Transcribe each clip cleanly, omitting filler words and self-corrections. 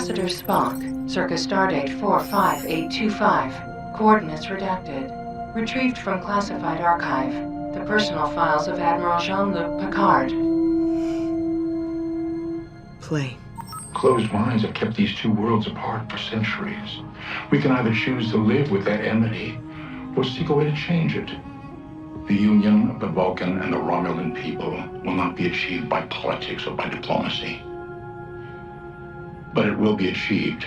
Ambassador Spock, circa stardate 45825. Coordinates redacted. Retrieved from classified archive. The personal files of Admiral Jean-Luc Picard. Play. Closed minds have kept these two worlds apart for centuries. We can either choose to live with that enmity or seek a way to change it. The union of the Vulcan and the Romulan people will not be achieved by politics or by diplomacy. But it will be achieved.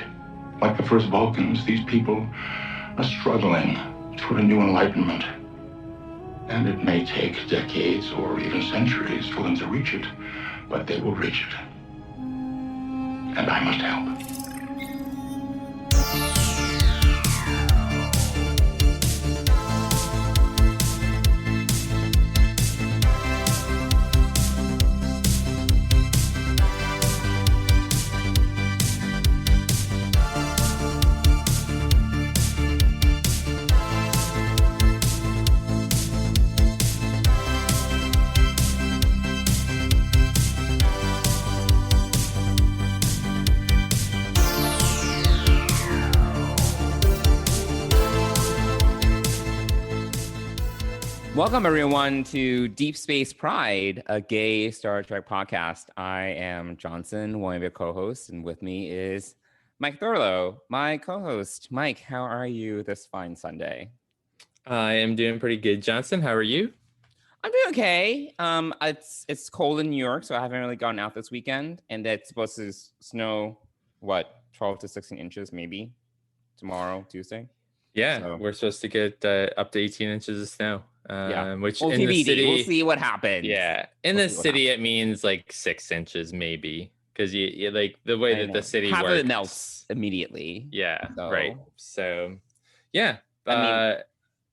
Like the first Vulcans, these people are struggling toward a new enlightenment. And it may take decades or even centuries for them to reach it, but they will reach it. And I must help. Welcome, everyone, to Deep Space Pride, a gay Star Trek podcast. I am Johnson, one of your co-hosts, and with me is Mike Thurlow, my co-host. Mike, how are you this fine Sunday? I am doing pretty good, Johnson. How are you? I'm doing okay. It's cold in New York, so I haven't really gone out this weekend, and it's supposed to snow, 12 to 16 inches maybe tomorrow, Tuesday? Yeah, so we're supposed to get up to 18 inches of snow. Which well, in TBD. the city, we'll see what happens. Yeah, in the city, it means like 6 inches maybe, because you like the way that the city half works. of it melts immediately. Yeah, right. So, yeah. I mean,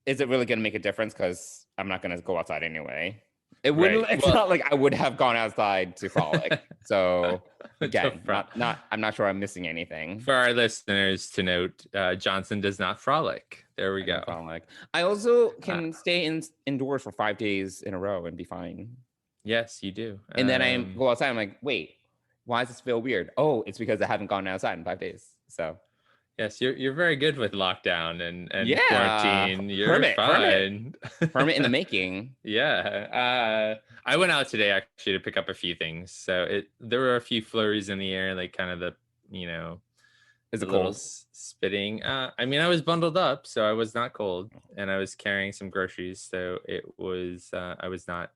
is it really going to make a difference? Because I'm not going to go outside anyway. It wouldn't. Right. It's not like I would have gone outside to frolic. So again, I'm not sure I'm missing anything. For our listeners to note, Johnson does not frolic. There we go. Frolic. I also can stay indoors for 5 days in a row and be fine. Yes, you do. And then I go outside. I'm like, wait, why does this feel weird? Oh, it's because I haven't gone outside in 5 days. So. Yes, you're very good with lockdown and quarantine. You're fine. Permit in the making. Yeah. I went out today actually to pick up a few things. So there were a few flurries in the air, like kind of the, is it little cold? Spitting. I mean, I was bundled up, so I was not cold, and I was carrying some groceries, so it was I was not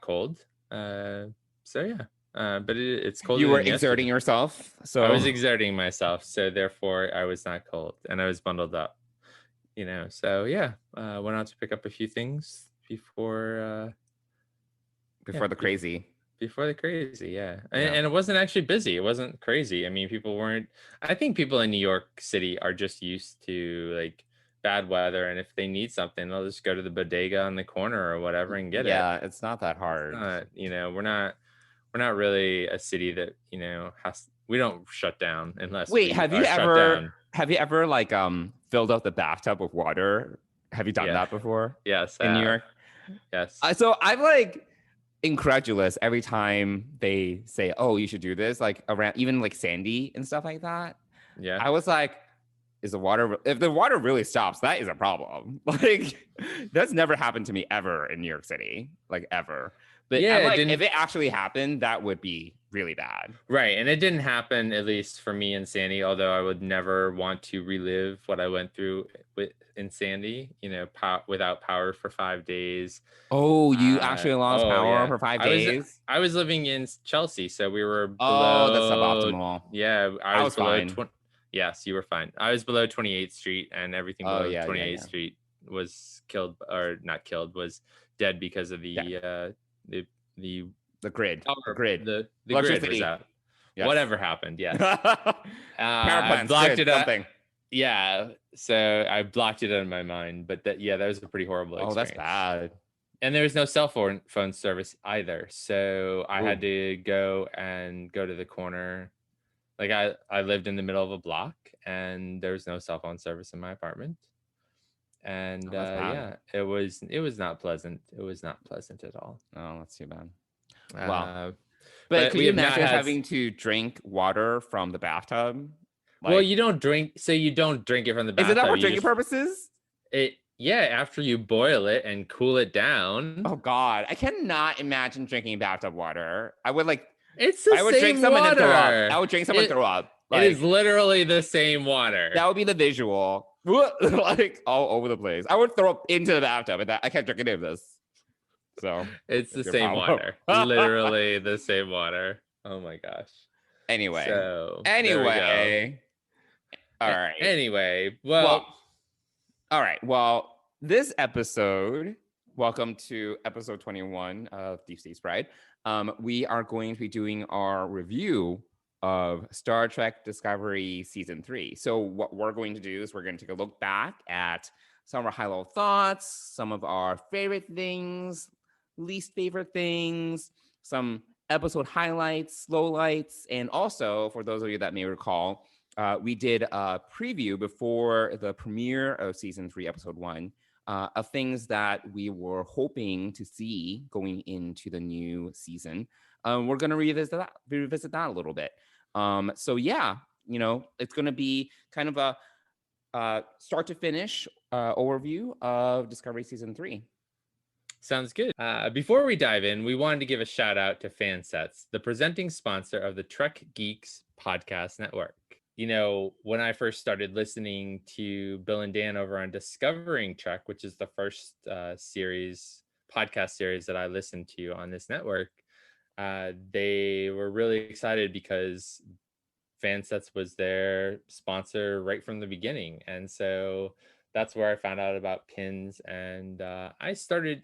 cold. So yeah. But it's cold. You were exerting yourself, so I was exerting myself, so therefore I was not cold, and I was bundled up. So yeah, went out to pick up a few things before the crazy. Before the crazy, yeah. And it wasn't actually busy. It wasn't crazy. I mean, people weren't. I think people in New York City are just used to like bad weather, and if they need something, they'll just go to the bodega on the corner or whatever and get it. Yeah, it's not that hard. We're not really a city that we don't shut down unless. Wait, have you ever like filled up the bathtub with water? Have you done that before? Yes, in New York. Yes. So I'm like incredulous every time they say, "Oh, you should do this," like around even like Sandy and stuff like that. Yeah, I was like, if the water really stops, that is a problem. Like that's never happened to me ever in New York City, like ever. But yeah, if it actually happened, that would be really bad. Right. And it didn't happen, at least for me and Sandy, although I would never want to relive what I went through in Sandy, without power for 5 days. Oh, you actually lost power for 5 days? I was living in Chelsea, so we were below. Oh, that's suboptimal. Yeah, I was below fine. Yes, you were fine. I was below 28th Street, and everything below 28th Street was killed, or not killed, was dead because of the grid. The grid was out. Yes. Whatever happened, yes. Power plants, blocked it up. Something. Yeah, so I blocked it out of my mind. But that was a pretty horrible experience. Oh, that's bad. And there was no cell phone service either. So I had to go to the corner. Like I lived in the middle of a block, and there was no cell phone service in my apartment. And it was not pleasant. It was not pleasant at all. Oh, that's too bad. Wow. But could we you have not imagine had having to drink water from the bathtub? well, you don't drink, so you don't drink it from the Is it bathtub. not for You drinking just purposes? yeah, after you boil it and cool it down. Oh God, I cannot imagine drinking bathtub water. I would It's the I would drink same some and then throw up. water. I would drink some and throw up. It is literally the same water. That would be the visual. Like all over the place. I would throw up into the bathtub, and I can't drink any of this. So it's the your same problem. water. Literally the same water. Oh my gosh. Anyway. So Anyway. All right. Anyway, well, all right. Well, this episode, welcome to episode 21 of Deep Space Pride. We are going to be doing our review of Star Trek Discovery Season 3. So what we're going to do is we're going to take a look back at some of our high-level thoughts, some of our favorite things, least favorite things, some episode highlights, lowlights, and also, for those of you that may recall, we did a preview before the premiere of Season 3, Episode 1, of things that we were hoping to see going into the new season. We're going to revisit that a little bit. So yeah, it's going to be kind of a start to finish overview of Discovery Season 3. Sounds good. Before we dive in, we wanted to give a shout out to Fansets, the presenting sponsor of the Trek Geeks podcast network. When I first started listening to Bill and Dan over on Discovering Trek, which is the first podcast series that I listened to on this network, they were really excited because Fansets was their sponsor right from the beginning. And so that's where I found out about pins. And I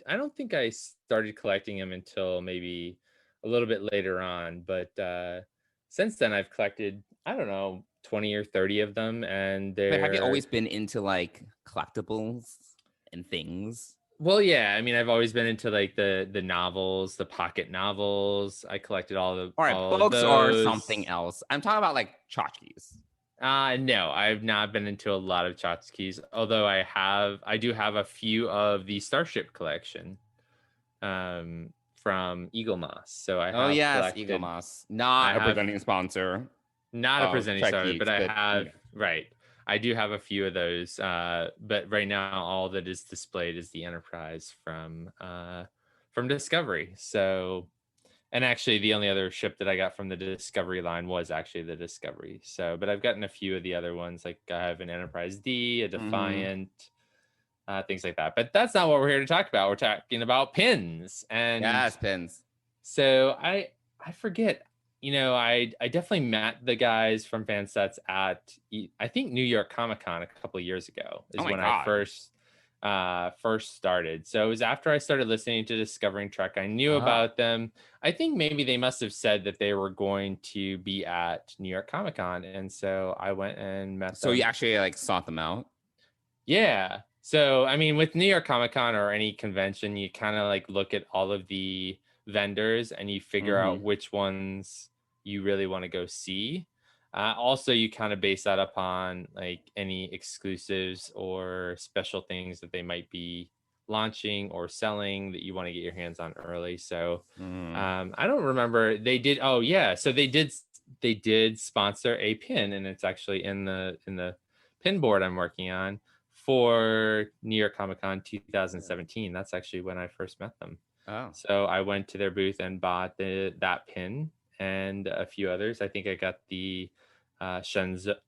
don't think I started collecting them until maybe a little bit later on. But since then, I've collected, 20 or 30 of them. And But have you always been into like collectibles and things? Well, yeah. I mean, I've always been into like the novels, the pocket novels. I collected all books or something else. I'm talking about like tchotchkes. No, I've not been into a lot of tchotchkes, although I do have a few of the Starship collection from Eagle Moss. So I have collected, Eagle Moss, not a presenting sponsor. Not a presenting sponsor, but I have right. I do have a few of those, but right now all that is displayed is the Enterprise from Discovery. So, and actually the only other ship that I got from the Discovery line was actually the Discovery. So, but I've gotten a few of the other ones, like I have an Enterprise D, a Defiant, things like that. But that's not what we're here to talk about. We're talking about pins. And yes, pins. So I forget. I definitely met the guys from Fansets at, I think, New York Comic Con a couple of years ago is when I first started. So it was after I started listening to Discovering Trek. I knew about them. I think maybe they must have said that they were going to be at New York Comic Con. And so I went and met them. So you actually like sought them out? Yeah. So, I mean, with New York Comic Con or any convention, you kind of like look at all of the vendors and you figure out which ones you really want to go see. Also, you kind of base that upon like any exclusives or special things that they might be launching or selling that you want to get your hands on early. So I don't remember. They did. Oh yeah. So they did sponsor a pin, and it's actually in the pin board I'm working on for New York Comic Con 2017. That's actually when I first met them. Oh. So I went to their booth and bought that pin and a few others. I think I got the Shenzhou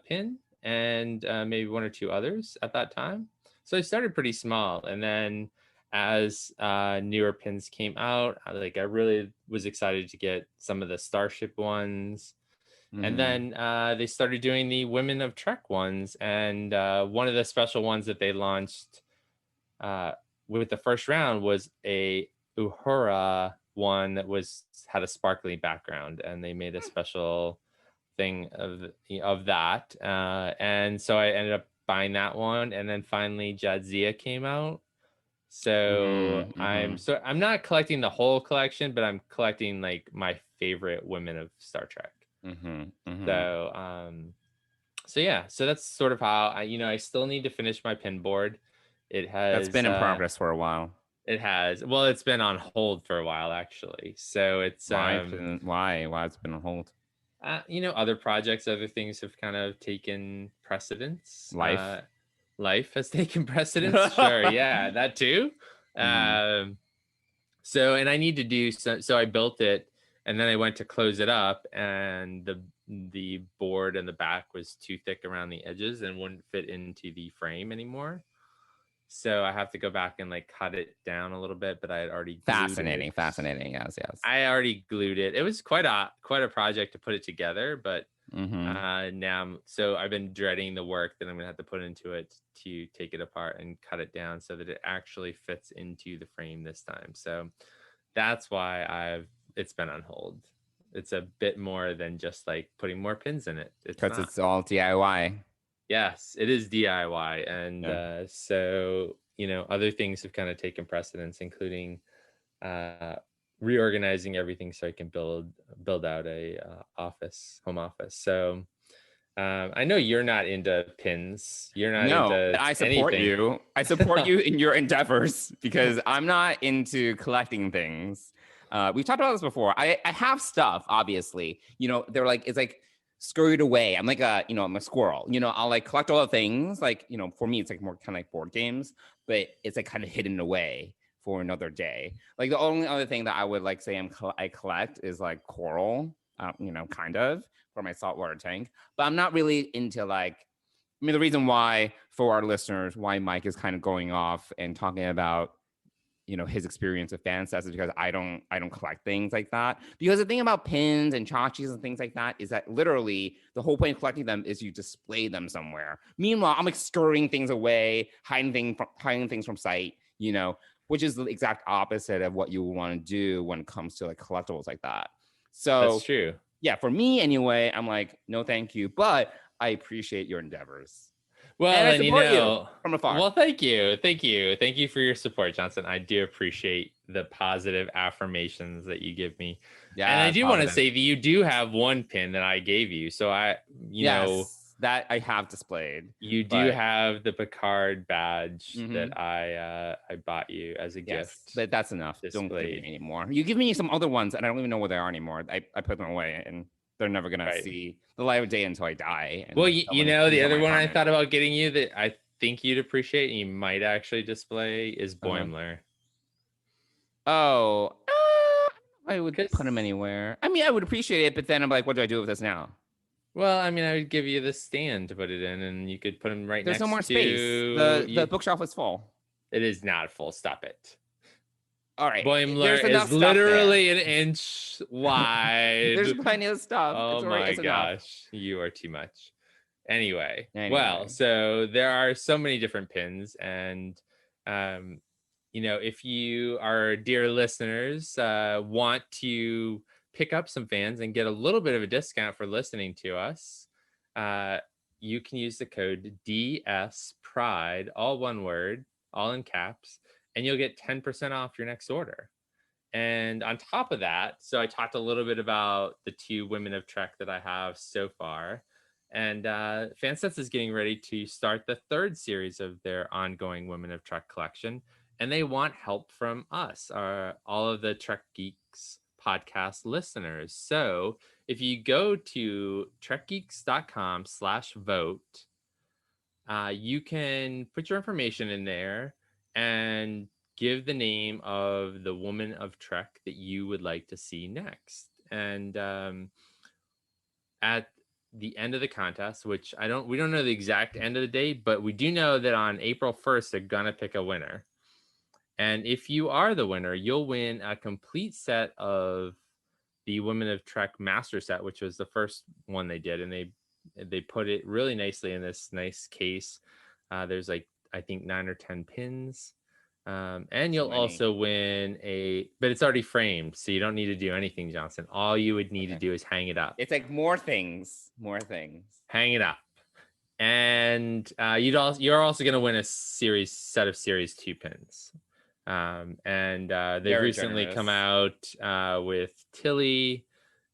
pin and maybe one or two others at that time. So I started pretty small. And then as newer pins came out, I really was excited to get some of the Starship ones. And then they started doing the Women of Trek ones. And one of the special ones that they launched with the first round was a Uhura one that had a sparkly background, and they made a special thing of that. And so I ended up buying that one. And then finally Jadzia came out. So I'm not collecting the whole collection, but I'm collecting like my favorite women of Star Trek. So yeah, so that's sort of how I still need to finish my pin board. That's been in progress for a while. It has. Well, it's been on hold for a while, actually. So it's Why it's been on hold? other projects, other things have kind of taken precedence. Life. Life has taken precedence. Sure, yeah, that too. Mhm. So, and I need to do so I built it, and then I went to close it up, and the board and the back was too thick around the edges and wouldn't fit into the frame anymore. So I have to go back and like cut it down a little bit, but I had already glued it. Fascinating. Yes. I already glued it. It was quite a project to put it together, but Mm-hmm. so I've been dreading the work that I'm gonna have to put into it to take it apart and cut it down so that it actually fits into the frame this time. So that's why it's been on hold. It's a bit more than just like putting more pins in it. Because it's all DIY. Yes, it is DIY, and Yeah. so other things have kind of taken precedence, including reorganizing everything so I can build out a home office. So I know you're not into pins. You're not No, into but I support anything. you. I support you in your endeavors because I'm not into collecting things. We've talked about this before. I have stuff, obviously. They're like, it's like scurried away. I'm like I'm a squirrel. I'll like collect all the things. Like, for me, it's like more kind of like board games, but it's like kind of hidden away for another day. Like the only other thing that I would like say I collect is like coral, kind of for my saltwater tank. But I'm not really into like, the reason why for our listeners, why Mike is kind of going off and talking about, his experience with fan sets is because I don't collect things like that. Because the thing about pins and tchotchkes and things like that is that literally the whole point of collecting them is you display them somewhere. Meanwhile, I'm like scurrying things away, hiding things from sight, which is the exact opposite of what you want to do when it comes to like collectibles like that. So That's true. Yeah, for me anyway, I'm like, no, thank you. But I appreciate your endeavors. Well, And I and support you from afar. well, thank you for your support, Johnson. I do appreciate the positive affirmations that you give me. Yeah, And I do want to positive. say that you do have one pin that I gave you. So that I have displayed. You do have the Picard badge that I bought you as a gift. But that's enough. Displayed. Don't give me any more. You give me some other ones, and I don't even know where they are anymore. I put them away, and they're never gonna see the light of day until I die. Well, the other one I thought about getting you that I think you'd appreciate and you might actually display is Boimler. Oh, I would put him anywhere. I mean, I would appreciate it, but then I'm like, what do I do with this now? Well, I mean, I would give you the stand to put it in, and you could put him right next to... There's no more space. The bookshelf is full. It is not full. Stop it. All right. Boimler is literally an inch wide. There's plenty of stuff. Oh my gosh. You are too much. Anyway. Well, so there are so many different pins, and if you, our dear listeners, want to pick up some fans and get a little bit of a discount for listening to us, you can use the code DSPRIDE, all one word, all in caps, and you'll get 10% off your next order. And on top of that, so I talked a little bit about the 2 Women of Trek that I have so far. And Fansets is getting ready to start the 3rd series of their ongoing Women of Trek collection. And they want help from us, all of the Trek Geeks podcast listeners. So if you go to trekgeeks.com/vote, you can put your information in there and give the name of the Woman of Trek that you would like to see next. And at the end of the contest, which we don't know the exact end of the date, but we do know that on April 1st, they're gonna pick a winner. And if you are the winner, you'll win a complete set of the Women of Trek Master Set, which was the first one they did. And they put it really nicely in this nice case. There's like, I think 9 or 10 pins. And you'll also win but it's already framed, so you don't need to do anything, Johnson. All you would need to do is hang it up. It's like more things. Hang it up. And you're also going to win a set of Series 2 pins. And they've recently come out with Tilly,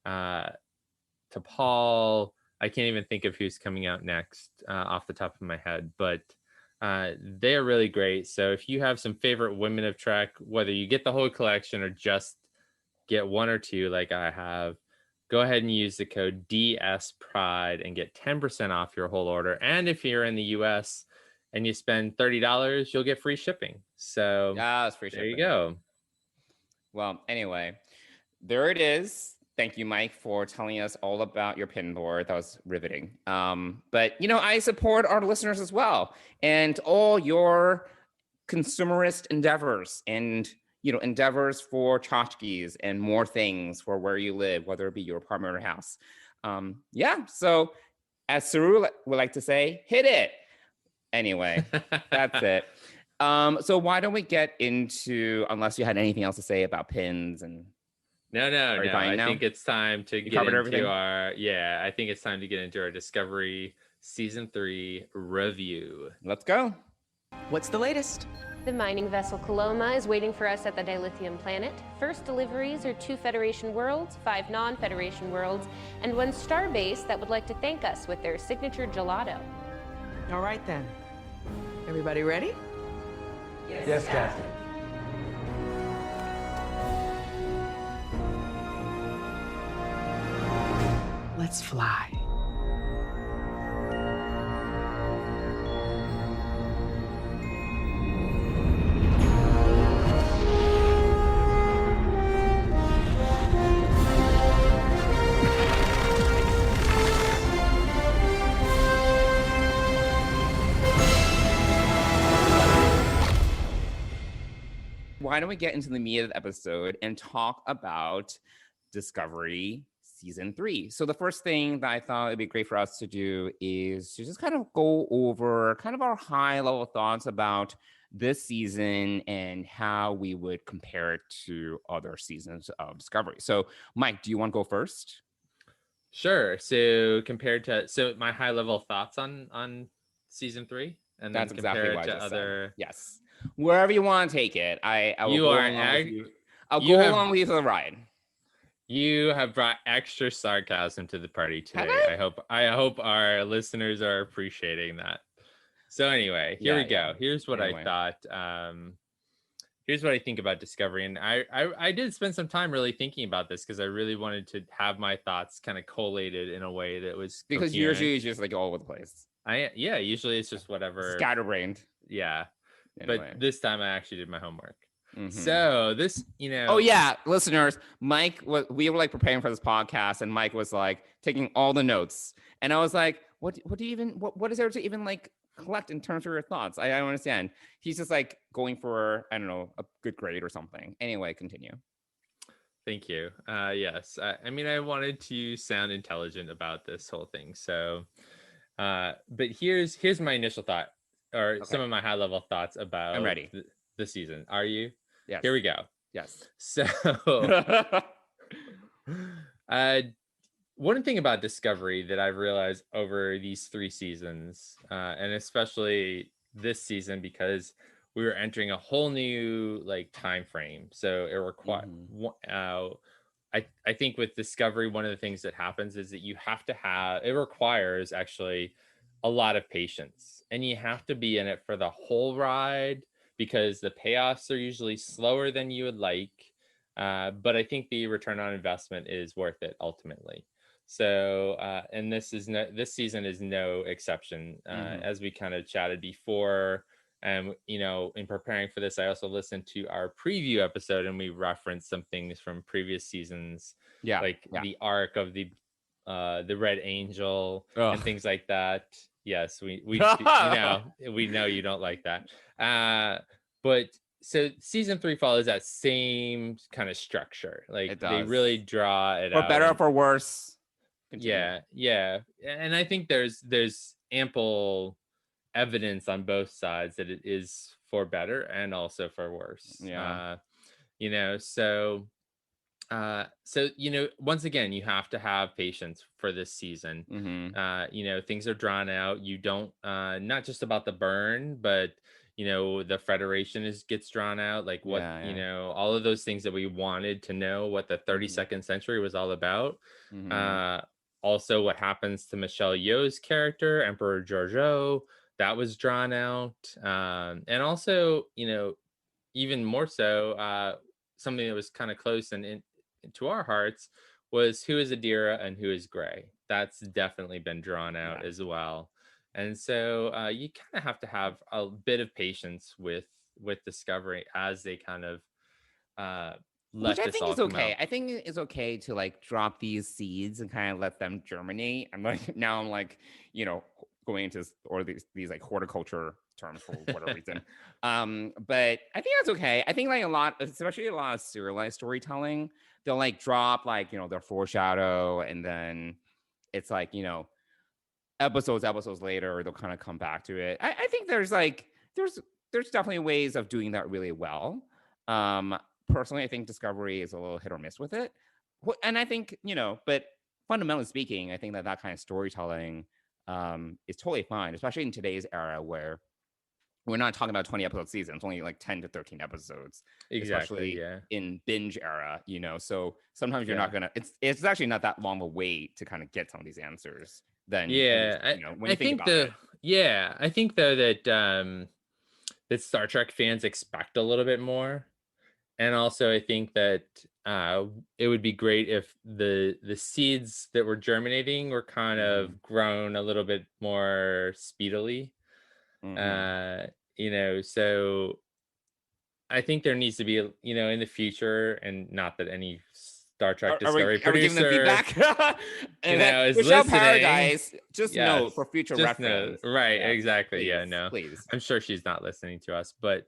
T'Pol. I can't even think of who's coming out next off the top of my head, but They're really great. So if you have some favorite women of Trek, whether you get the whole collection or just get one or two like I have, go ahead and use the code DS Pride and get 10% off your whole order. And if you're in the US and you spend $30, you'll get free shipping. So it's free shipping. There you go. Well, anyway, there it is. Thank you, Mike, for telling us all about your pin board. That was riveting. But, I support our listeners as well and all your consumerist endeavors and, endeavors for tchotchkes and more things for where you live, whether it be your apartment or house. So as Saru would like to say, hit it. Anyway, that's it. So why don't we get into, unless you had anything else to say about pins and... No. I think it's time to get into everything? I think it's time to get into our Discovery Season 3 review. Let's go. What's the latest? The mining vessel Coloma is waiting for us at the dilithium planet. First deliveries are 2 Federation worlds, 5 non-Federation worlds, and 1 starbase that would like to thank us with their signature gelato. All right, then. Everybody ready? Yes, Captain. Let's fly. Why don't we get into the meat of the episode and talk about Discovery Season 3. So the first thing that I thought it'd be great for us to do is to just kind of go over kind of our high level thoughts about this season and how we would compare it to other seasons of Discovery. So Mike, do you want to go first? Sure. So my high level thoughts on Season 3, and that's then exactly compare what it I to just other. said. Yes, wherever you want to take it. I'll You go are along with you. I'll you go have- along with you for the ride. You have brought extra sarcasm to the party today. Have I hope our listeners are appreciating that. So anyway, here we go. Yeah. Here's what Anyway. I thought. Here's what I think about Discovery, and I did spend some time really thinking about this because I really wanted to have my thoughts kind of collated in a way that was Because coherent. usually it's just like all over the place. Usually it's just whatever. Scatterbrained. Yeah. Anyway. But this time I actually did my homework. Mhm. So this, Oh yeah, listeners, we were like preparing for this podcast, and Mike was like taking all the notes, and I was like, what is there to even like collect in terms of your thoughts? I don't understand. He's just like going for, I don't know, a good grade or something. Anyway, continue. Thank you. Yes, I mean, I wanted to sound intelligent about this whole thing. So, but here's my initial thought, or some of my high level thoughts about. I'm ready. The season. Are you? Yes. Here we go. Yes. So, one thing about Discovery that I've realized over these 3 seasons, and especially this season, because we were entering a whole new like time frame, so it required. I think with Discovery, one of the things that happens is that it requires actually a lot of patience, and you have to be in it for the whole ride, because the payoffs are usually slower than you would like. But I think the return on investment is worth it ultimately. So, and this season is no exception. As we kind of chatted before, and in preparing for this, I also listened to our preview episode, and we referenced some things from previous seasons, the arc of the Red Angel and things like that. Yes, we we know you don't like that. But so season 3 follows that same kind of structure. Like they really draw it out. For better or for worse. Continue. Yeah. And I think there's ample evidence on both sides that it is for better and also for worse. Yeah. So once again, you have to have patience for this season. Things are drawn out. You don't not just about the burn, but the Federation gets drawn out, like what all of those things that we wanted to know what the 32nd century was all about. Also what happens to Michelle Yeoh's character, Emperor Georgiou, that was drawn out. And also, even more so, something that was kind of close and to our hearts was who is Adira and who is Gray. That's definitely been drawn out as well. And so you kind of have to have a bit of patience with Discovery as they kind of let Which I this think all is come okay. out. I think it's okay to like drop these seeds and kind of let them germinate. I'm like, going into all these like horticulture terms for whatever reason. But I think that's okay. I think like especially a lot of serialized storytelling, they'll like drop like, their foreshadow, and then it's like, episodes later, they'll kind of come back to it. I think there's definitely ways of doing that really well. Personally, I think Discovery is a little hit or miss with it. And I think, but fundamentally speaking, I think that kind of storytelling is totally fine, especially in today's era where we're not talking about 20 episode seasons, only like 10 to 13 episodes, Exactly. especially in binge era, so sometimes you're Yeah. not gonna, it's actually not that long of a wait to kind of get some of these answers then. Yeah, When you think about it. Yeah, I think though that that Star Trek fans expect a little bit more, and also I think that it would be great if the seeds that were germinating were kind of grown a little bit more speedily. So I think there needs to be, in the future, and not that any Star Trek Discovery Are we giving them producer, feedback? is Michelle listening. Paradise, just note Yes, for future just know. reference. Right, Yes, exactly. please, Yeah, no, please. I'm sure she's not listening to us, but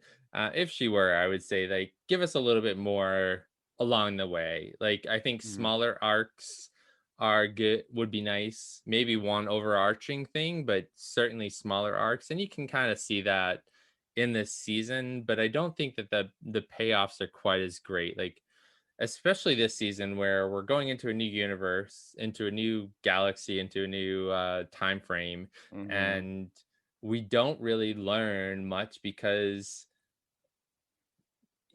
if she were, I would say like give us a little bit more along the way. Like I think smaller arcs are good, would be nice. Maybe one overarching thing, but certainly smaller arcs, and you can kind of see that in this season. But I don't think that the payoffs are quite as great. Like especially this season where we're going into a new universe, into a new galaxy, into a new time frame, and we don't really learn much because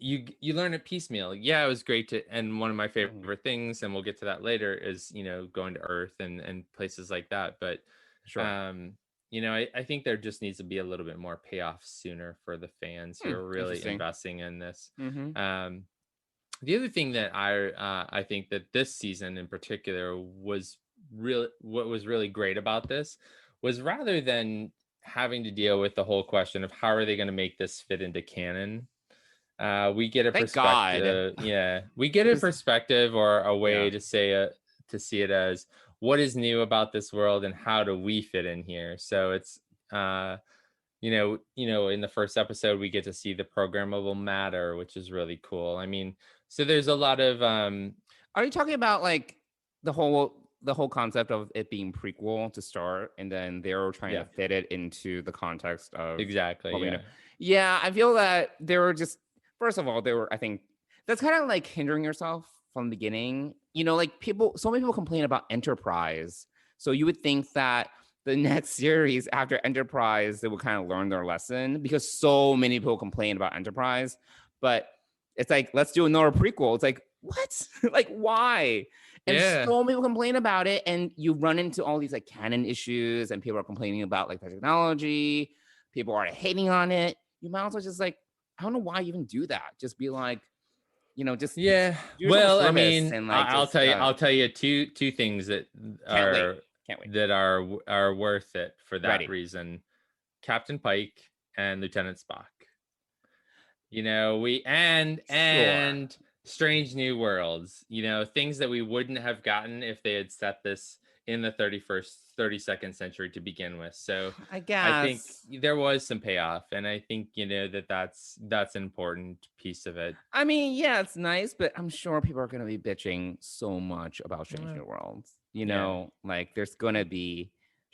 you learn it piecemeal. Yeah, it was great to, and one of my favorite things, and we'll get to that later, is going to Earth and places like that. But Sure. I think there just needs to be a little bit more payoff sooner for the fans who are really investing in this. The other thing that I think that this season in particular was what was really great about this was, rather than having to deal with the whole question of how are they going to make this fit into canon, we get a Thank God. perspective. Yeah, we get a perspective or a way to say to see it as what is new about this world and how do we fit in here. So it's in the first episode we get to see the programmable matter, which is really cool. I mean, so there's a lot of Are you talking about like the whole concept of it being prequel to start, and then they're trying to fit it into the context of exactly? Yeah, I feel that they were just, first of all, I think that's kind of like hindering yourself from the beginning. Like so many people complain about Enterprise, so you would think that the next series after Enterprise, they would kind of learn their lesson, because so many people complain about Enterprise. But it's like, let's do another prequel. It's like, what? Like, why? And so many people complain about it, and you run into all these like canon issues, and people are complaining about like the technology. People are hating on it. You might as well just like, I don't know why you even do that. Just be like, just Well, I mean, and like, I'll tell you two things that can't wait. That are worth it for that reason. Captain Pike and Lieutenant Spock. And Strange New Worlds. Things that we wouldn't have gotten if they had set this in the 32nd century to begin with. So I think there was some payoff, and I think that's an important piece of it. I mean, yeah, it's nice, but I'm sure people are going to be bitching so much about Strange New Worlds. Like there's going to be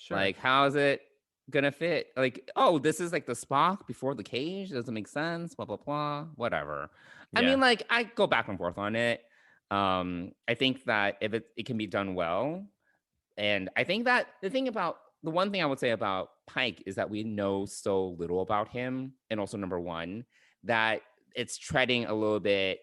like, how is it gonna fit? Like, oh, this is like the Spock before the cage, doesn't make sense, blah blah blah, whatever. I mean, like, I go back and forth on it. I think that if it can be done well, and I think that the one thing I would say about Pike is that we know so little about him, and also number one, that it's treading a little bit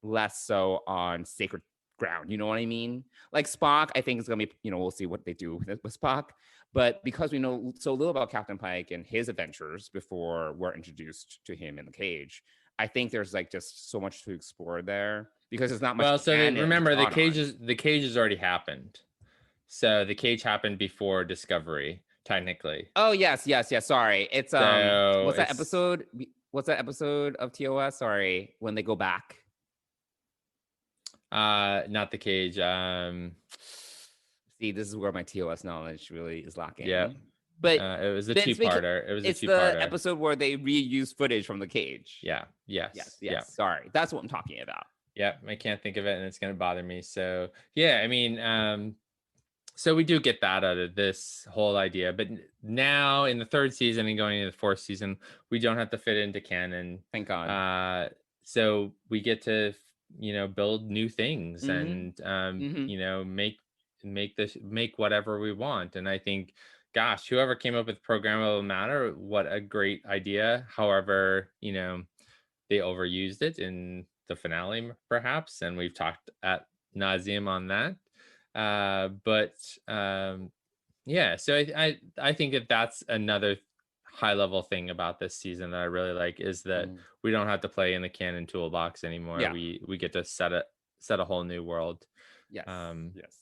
less so on sacred ground. You know what I mean? Like Spock, I think is going to be, we'll see what they do with Spock. But because we know so little about Captain Pike and his adventures before we're introduced to him in the cage, I think there's like just so much to explore there because there's not much. Well, so remember the cage has already happened. So the cage happened before Discovery, technically. Oh yes. Sorry, it's so what's that episode? What's that episode of TOS? Sorry, when they go back. Not the cage. See, this is where my TOS knowledge really is lacking. Yeah, but it was a two-parter. It's the episode where they reuse footage from the cage. Yeah. Yes. Yeah. Sorry, that's what I'm talking about. Yeah, I can't think of it, and it's going to bother me. So yeah, I mean, so we do get that out of this whole idea, but now in the third season and going into the fourth season, we don't have to fit into canon. Thank God. So we get to build new things and make whatever we want. And I think, gosh, whoever came up with programmable matter, what a great idea. However, they overused it in the finale, perhaps, and we've talked ad nauseum on that. So I think that's another high level thing about this season that I really like is that we don't have to play in the canon toolbox anymore. Yeah. We get to set a whole new world. Yes. Yes.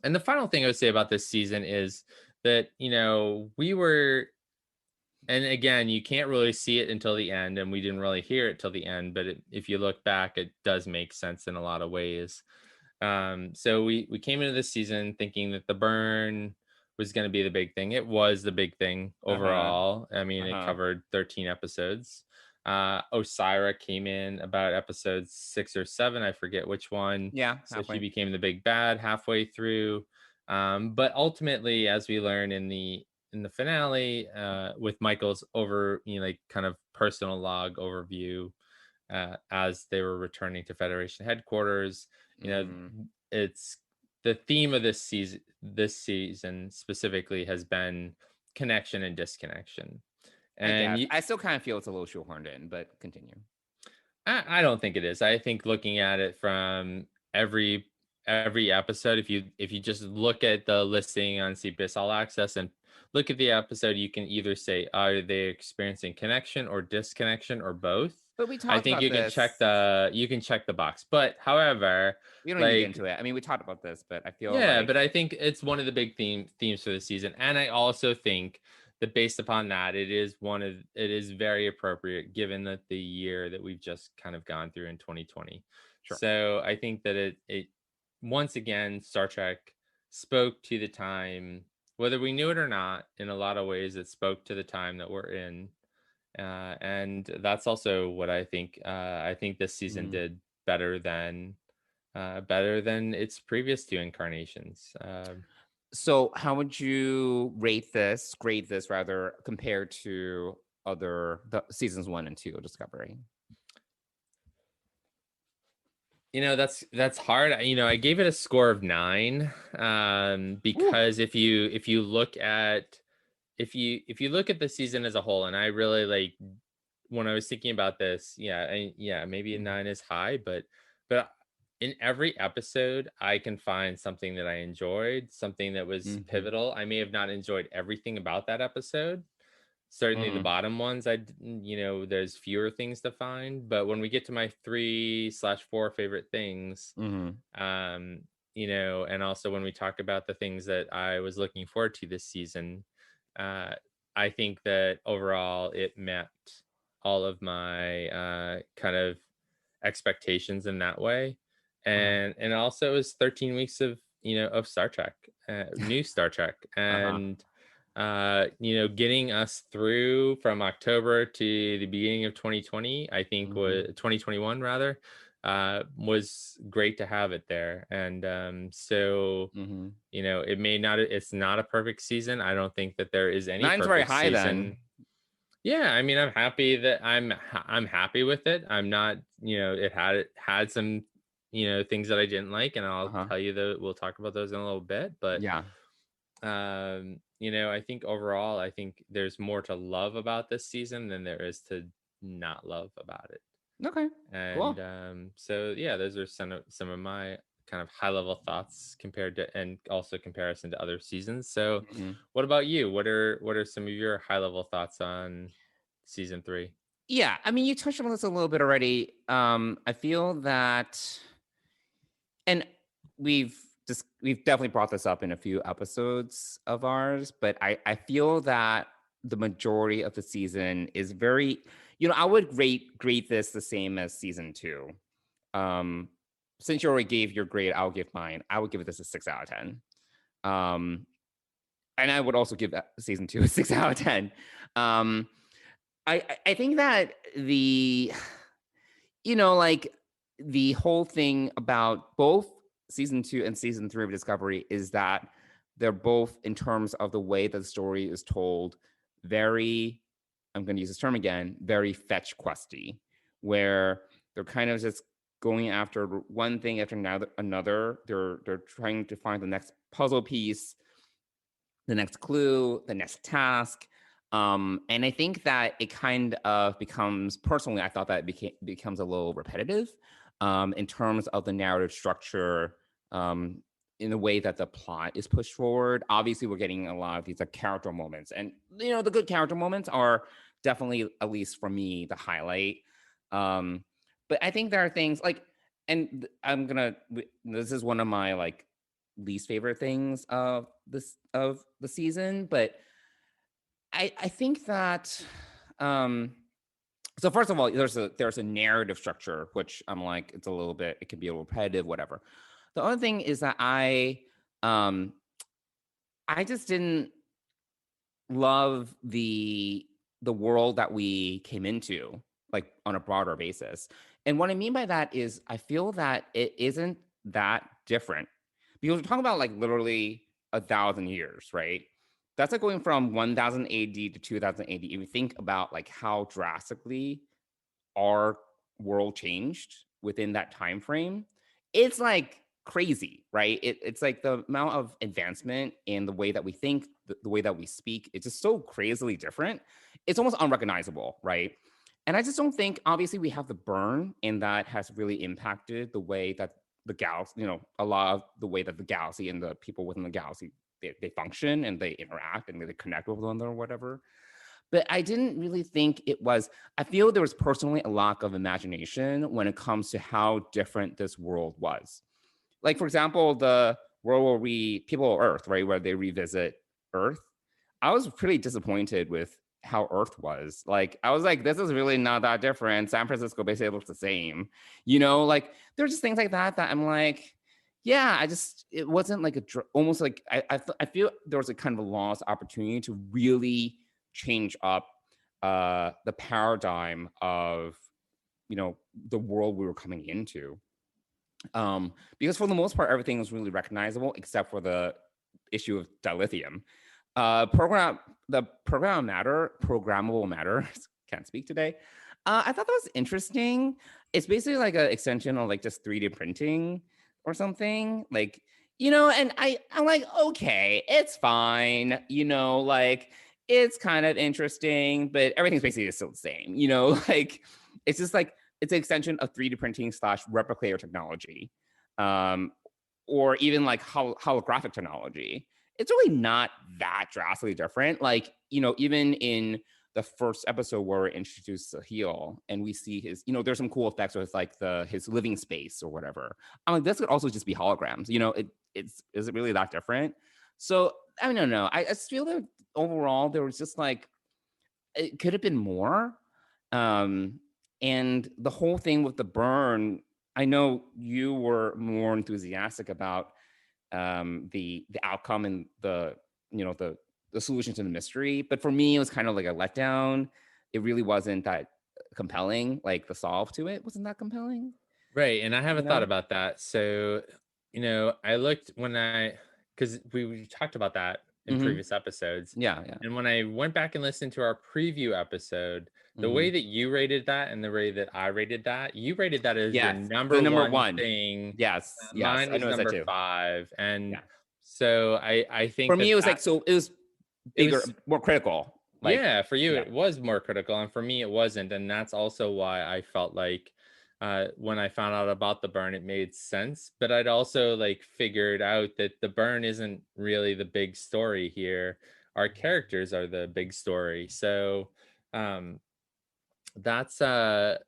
And the final thing I would say about this season is that, we were, and again, you can't really see it until the end, and we didn't really hear it till the end, but if you look back, it does make sense in a lot of ways. So we came into this season thinking that the burn was going to be the big thing. It was the big thing overall. I mean, it covered 13 episodes. Osira came in about episode 6 or 7. I forget which one. Yeah. So she became the big bad halfway through. But ultimately, as we learn in the finale, with Michael's kind of personal log overview, as they were returning to Federation headquarters, it's the theme of this season specifically has been connection and disconnection. And I still kind of feel it's a little shoehorned in, but continue. I don't think it is. I think looking at it from every episode, if you just look at the listing on CBS All Access and look at the episode, you can either say, are they experiencing connection or disconnection or both? But we talked I think about you this. can check the box. But however, we don't need to get into it. I mean, we talked about this, but I feel but I think it's one of the big themes for the season. And I also think that based upon that, it is very appropriate given that the year that we've just kind of gone through in 2020. Sure. So I think that it once again, Star Trek spoke to the time, whether we knew it or not. In a lot of ways, it spoke to the time that we're in. And that's also what I think. I think this season did better than its previous 2 incarnations. So how would you grade this rather, compared to the seasons 1 and 2 of Discovery? That's hard. I gave it a score of 9, because if you look at the season as a whole, and I really when I was thinking about this, maybe a 9 is high, but in every episode, I can find something that I enjoyed, something that was pivotal. I may have not enjoyed everything about that episode. Certainly the bottom ones, there's fewer things to find. But when we get to my 3/4 favorite things, and also when we talk about the things that I was looking forward to this season, I think that overall it met all of my kind of expectations in that way. And also it was 13 weeks of Star Trek, new Star Trek, and getting us through from October to the beginning of 2020, I think was 2021 rather, was great to have it there. And it's not a perfect season. I don't think that there is any 9's perfect very high season. then. Yeah, I mean, I'm happy that I'm happy with it. I'm not, it had some things that I didn't like, and I'll tell you that we'll talk about those in a little bit. But I think overall, I think there's more to love about this season than there is to not love about it. Okay. And cool. So yeah, those are some of my kind of high level thoughts compared to, and also comparison to other seasons. So Mhm. what about you? What are some of your high level thoughts on season 3? Yeah, I mean, you touched on this a little bit already. I feel that, and we've definitely brought this up in a few episodes of ours, but I feel that the majority of the season is very, I would grade this the same as season 2. Since you already gave your grade, I'll give mine. I would give this a 6 out of 10. And I would also give that season 2 a 6 out of 10. I think that like the whole thing about both season 2 and season 3 of Discovery is that they're both, in terms of the way that the story is told, very, I'm going to use this term again, very fetch questy, where they're kind of just going after one thing after another. They're trying to find the next puzzle piece, the next clue, the next task. And I think that it kind of becomes, personally, I thought that it becomes a little repetitive in terms of the narrative structure, in the way that the plot is pushed forward. Obviously, we're getting a lot of these character moments, and the good character moments are definitely, at least for me, the highlight. But I think there are things like, and this is one of my like least favorite things of the season, but I think that so first of all, there's a narrative structure, which I'm like, it can be a little repetitive, whatever. The other thing is that I just didn't love the world that we came into, like on a broader basis. And what I mean by that is I feel that it isn't that different, because we're talking about like literally 1,000 years, right? That's like going from 1000 AD to 2000 AD. If you think about like how drastically our world changed within that time frame, it's like crazy, right? It's like the amount of advancement in the way that we think, the way that we speak, it's just so crazily different. It's almost unrecognizable, right? And I just don't think, obviously, we have the burn, and that has really impacted the way that the galaxy, a lot of the way that the galaxy and the people within the galaxy, they function and they interact and they connect with one another or whatever. But I didn't really think I feel there was personally a lack of imagination when it comes to how different this world was. Like, for example, the world where people of Earth, right, where they revisit Earth, I was pretty disappointed with how Earth was. Like, I was like, this is really not that different. San Francisco basically looks the same. Like, there's just things like that I'm like, yeah, it wasn't like almost like, I feel there was a kind of a lost opportunity to really change up the paradigm of, the world we were coming into. Because for the most part, everything was really recognizable except for the issue of dilithium. The programmable matter, can't speak today. I thought that was interesting. It's basically like an extension of like just 3D printing or something. Like, and I'm like, okay, it's fine. Like, it's kind of interesting, but everything's basically still the same. Like, it's just like, it's an extension of 3D printing / replicator technology, or even like holographic technology. It's really not that drastically different. Like, even in the first episode where we're introduced to Sahil and we see his, there's some cool effects with like his living space or whatever. I'm like, this could also just be holograms. Is it really that different? So I don't know. I just feel that overall there was just like, it could have been more. And the whole thing with the burn, I know you were more enthusiastic about the outcome and the solution to the mystery, but for me it was kind of like a letdown. It really wasn't that compelling. Like, the solve to it wasn't that compelling. Right, and I haven't thought about that. So, I looked because we talked about that in previous episodes. Yeah. And when I went back and listened to our preview episode, the way that you rated that and the way that I rated that, you rated that as your number one thing. Yes. Mine was number 5. And so I think for me, it was like, so it was bigger, more critical. Like, yeah, for you, it was more critical. And for me, it wasn't. And that's also why I felt like when I found out about the burn, it made sense. But I'd also like figured out that the burn isn't really the big story here. Our characters are the big story. So um, that's I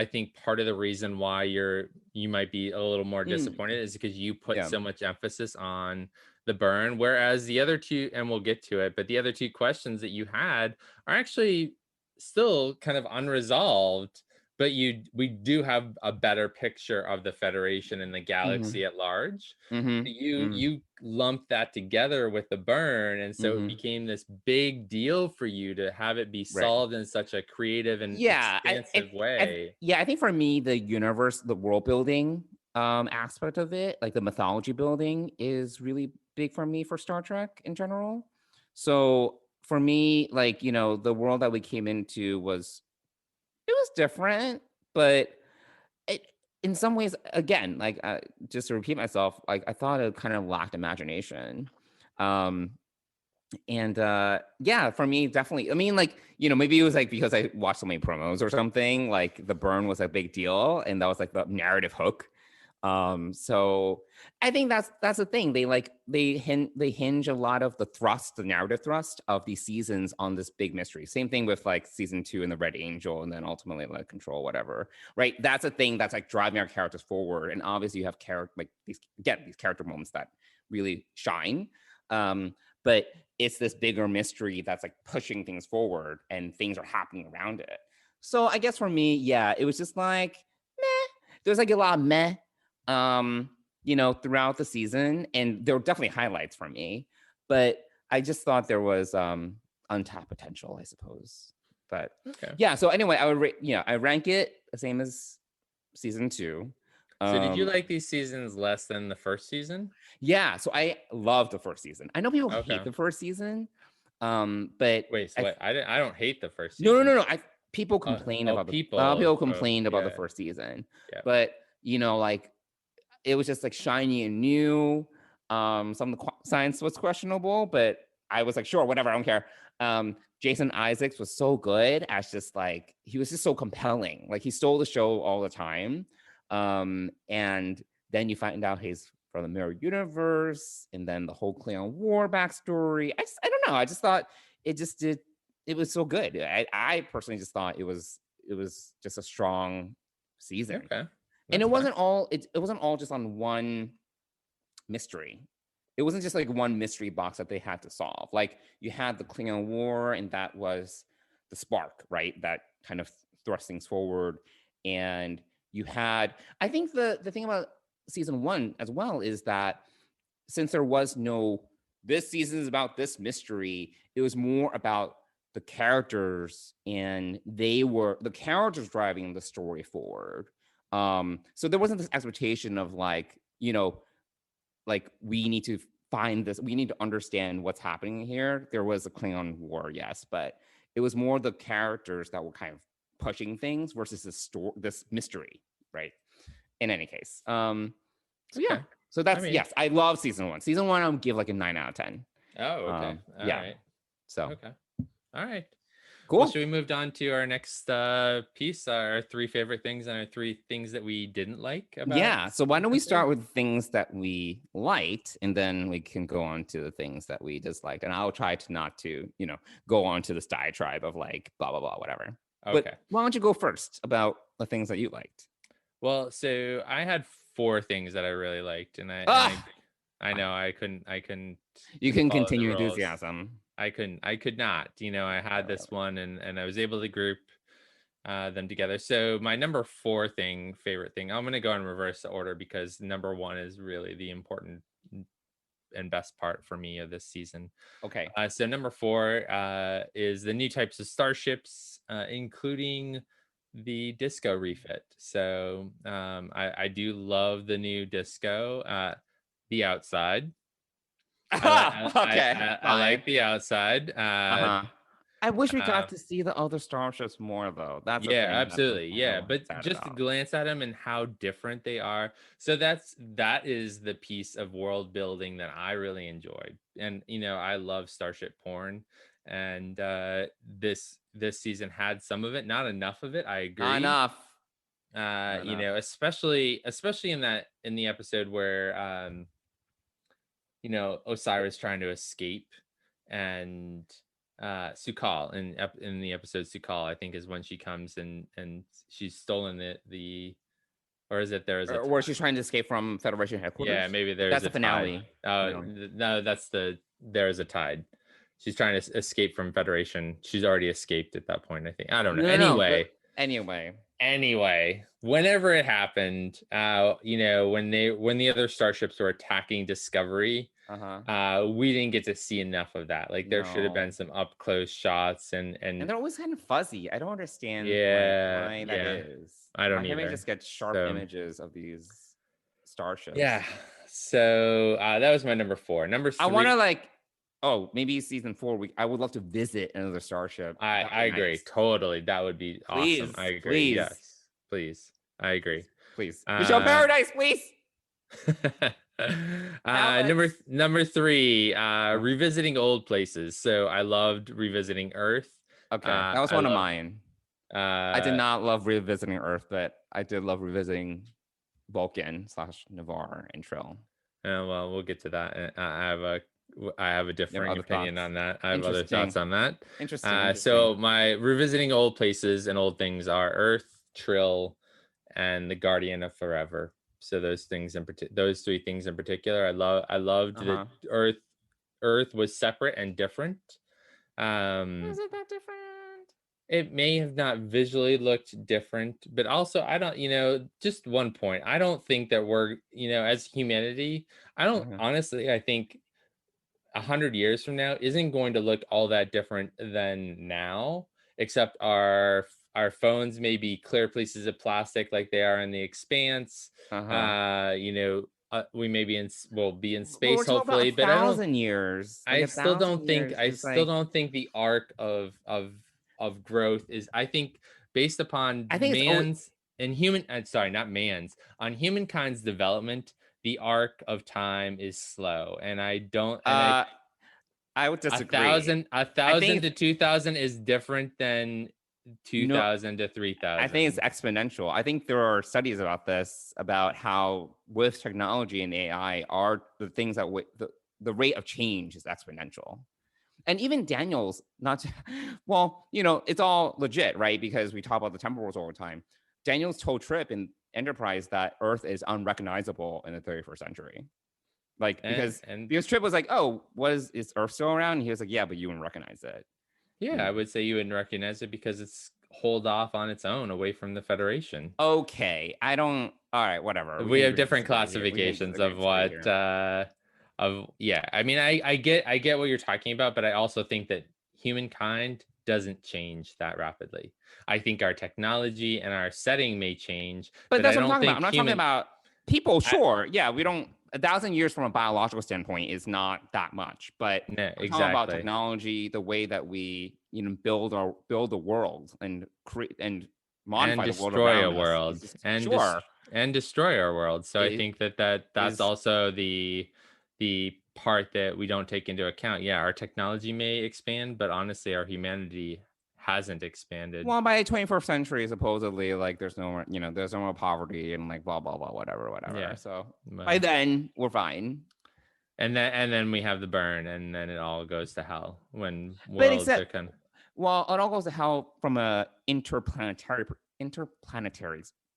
think part of the reason why you might be a little more disappointed is because you put Yeah. so much emphasis on the burn, whereas the other two, and we'll get to it, but the other two questions that you had are actually still kind of unresolved, but we do have a better picture of the Federation and the galaxy at large. You lumped that together with the burn, and so it became this big deal for you to have it be Right. solved in such a creative and Yeah, expansive way. I think for me, the universe, the world building aspect of it, like the mythology building, is really big for me for Star Trek in general. So for me, like, you know, the world that we came into was different, but it, in some ways, again, like just to repeat myself, like I thought it kind of lacked imagination. Um, and yeah, for me, definitely. I mean, like, you know, maybe it was like because I watched so many promos or something, like the burn was a big deal, and that was like the narrative hook. So I think that's the thing. They hinge a lot of the narrative thrust of these seasons on this big mystery. Same thing with like season 2 and the Red Angel, and then ultimately like Control, whatever. Right? That's a thing that's like driving our characters forward. And obviously you have these character moments that really shine. But it's this bigger mystery that's like pushing things forward, and things are happening around it. So I guess for me, yeah, it was just like meh. There's like a lot of meh, you know, throughout the season, and there were definitely highlights for me. But I just thought there was untapped potential, I suppose. But Okay. yeah. So anyway, I rank it the same as season 2. So did you like these seasons less than the first season? Yeah, so I loved the first season. I know people Okay. hate the first season, but Wait, so I don't hate the first no, season. no. People complain about people. a lot of people complained about the yeah. first season, Yeah. but you know, like it was just like shiny and new. Some of the science was questionable, but I was like, sure, whatever, I don't care. Jason Isaacs was so good as just like he was just so compelling. Like he stole the show all the time. And then you find out he's from the mirror universe, and then the whole Klingon War backstory. I don't know. I just thought it was so good. I personally just thought it was just a strong season. Okay. And it wasn't all just on one mystery. It wasn't just like one mystery box that they had to solve. Like you had the Klingon War, and that was the spark, right? That kind of thrust things forward. And you had, I think the thing about season 1 as well is that since there was no this season is about this mystery, it was more about the characters, and they were the characters driving the story forward. So there wasn't this expectation of like, you know, like we need to find this, we need to understand what's happening here. There was a Klingon War, yes, but it was more the characters that were kind of pushing things versus this mystery, right? In any case, so yeah, okay. so that's yes, I love season 1. Season 1, I'll give like a 9 out of 10. Oh, okay. All right. So okay. All right. Cool. Well, should we move on to our next piece, our 3 favorite things and our 3 things that we didn't like about? Yeah. So why don't we start with things that we liked, and then we can go on to the things that we disliked. And I'll try to not to, you know, go on to this diatribe of like blah, blah, blah, whatever. Okay. But why don't you go first about the things that you liked? Well, so I had 4 things that I really liked, and I know I couldn't. You can continue enthusiasm. I could not. You know, I had this one, and I was able to group them together. So my number 4 favorite thing, I'm going to go in reverse order because number 1 is really the important and best part for me of this season. Okay. So number 4 is the new types of starships, including the disco refit. So I do love the new disco, the outside. I like the outside. I wish we got to see the other starships more, though. That's absolutely. But just to glance at them and how different they are. So that is the piece of world building that I really enjoyed. And you know, I love starship porn, and this season had some of it, not enough of it. I agree. Not enough. You know, especially in the episode where you know, Osiris trying to escape, and Sukal in the episode Sukal, I think, is when she comes and she's stolen the or is it there is a Or she's trying to escape from Federation headquarters? yeah, maybe there's That's a the finale. no, that's there's a tide. She's trying to escape from Federation. She's already escaped at that point, I think. I don't know. Anyway, whenever it happened, you know, when the other starships were attacking Discovery, we didn't get to see enough of that. Like there should have been some up close shots, and they're always kind of fuzzy. I don't understand why that is. I don't either. Just get sharp images of these starships. Yeah. So that was my number 4. Number 3. I want to maybe season 4. I would love to visit another starship. I agree. Nice. Totally. That would be awesome. I agree. Please. Yes. Please. I agree. Please. Michelle Paradise, please. Number 3, revisiting old places. So I loved revisiting Earth. Okay. That was one of mine. I did not love revisiting Earth, but I did love revisiting Vulcan / Navarre and Trill. Well, we'll get to that. I have a differing opinion on that. I have other thoughts on that. Interesting. So my revisiting old places and old things are Earth, Trill, and the Guardian of Forever. So those 3 things in particular, I loved that Earth was separate and different. Was it that different? It may have not visually looked different, but also I don't, you know, just one point. I don't think that we're, you know, as humanity, I don't honestly, I think 100 years from now isn't going to look all that different than now, except our phones may be clear pieces of plastic like they are in The Expanse. You know, we may be we'll be in space hopefully, but 1,000 years. I still don't think the arc of growth is, I think, based upon humankind's development, the arc of time is slow, and I don't. And I would disagree. 1,000 to 2,000 is different than 2,000 to 3,000. I think it's exponential. I think there are studies about this, about how with technology and AI are the things that the rate of change is exponential. And even Daniel's well, you know, it's all legit, right? Because we talk about the temporal worlds all the time. Daniel's told Trip in Enterprise that Earth is unrecognizable in the 31st century. Like, because Trip was like, oh, is Earth still around? And he was like, yeah, but you wouldn't recognize it. Yeah, I would say you wouldn't recognize it because it's holed off on its own away from the Federation. Okay. All right, whatever. We have different classifications of what, I mean, I get what you're talking about, but I also think that humankind doesn't change that rapidly. I think our technology and our setting may change, but that's what I'm talking about. I'm not talking about people. Sure, we don't. 1,000 years from a biological standpoint is not that much, but exactly. Talking about technology, the way that we, you know, build the world and create and modify and the world destroy around a world us. and destroy our world. So I think that's also the part that we don't take into account. Yeah, our technology may expand, but honestly, our humanity hasn't expanded. Well, by the 21st century, supposedly, like there's no more, you know, there's no more poverty and like blah blah blah, whatever. Yeah. So by then we're fine. And then we have the burn, and then it all goes to hell when worlds are kind of. Well, it all goes to hell from a interplanetary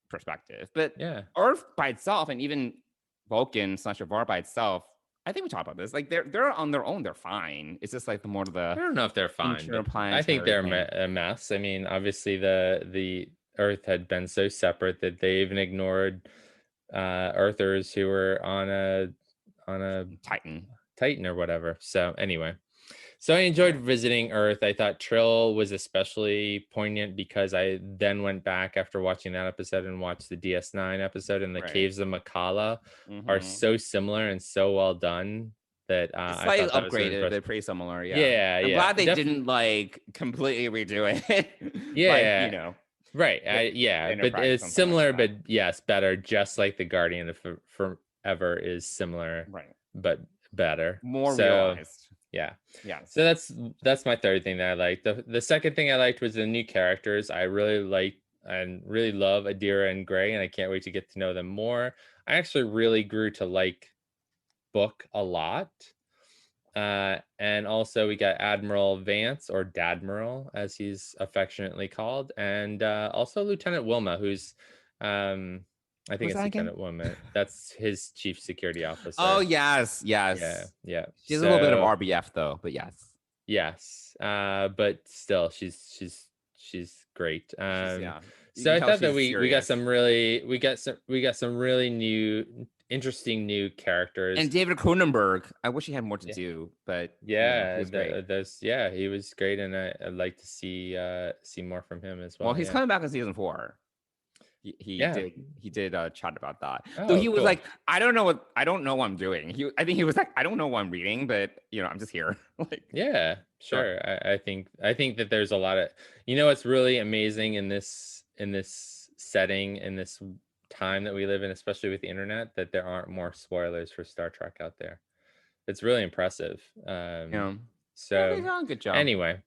perspective. But Earth by itself, and even Vulcan / Navarre by itself, I think we talked about this. Like they're on their own, they're fine. It's just like the more of the. I don't know if they're fine. I think they're a mess. I mean, obviously the Earth had been so separate that they even ignored Earthers who were on a Titan or whatever. So anyway. So I enjoyed visiting Earth. I thought Trill was especially poignant because I then went back after watching that episode and watched the DS9 episode, and the Caves of Makala are so similar and so well done that I thought upgraded. They're pretty similar. Yeah. I'm glad they didn't like completely redo it. Yeah. You know. Right. But it's similar, like, but yes, better. Just like the Guardian of Forever is similar, right? But better, more realized. Yeah. So that's my third thing that I liked. The second thing I liked was the new characters. I really liked and really love Adira and Gray, and I can't wait to get to know them more. I actually really grew to like Book a lot. And also we got Admiral Vance, or Dadmiral as he's affectionately called, and also Lieutenant Wilma, who's I think Who's it's that again? Lieutenant Wilma. That's his chief security officer. Oh yes. Yeah. She's a little bit of RBF though, but yes. Yes. But still she's great. Yeah. So I thought that we got serious. some really new interesting new characters. And David Cronenberg, I wish he had more to do, but he was great. He was great, and I'd like to see more from him as well. Well, he's coming back in season 4. He did chat about that. Oh, so he was cool. like, I don't know what I'm doing. I think he was like, I don't know what I'm reading, but I'm just here. Like, yeah, sure. I think that there's a lot of, what's really amazing in this setting, in this time that we live in, especially with the internet, that there aren't more spoilers for Star Trek out there. It's really impressive. So good job. Anyway,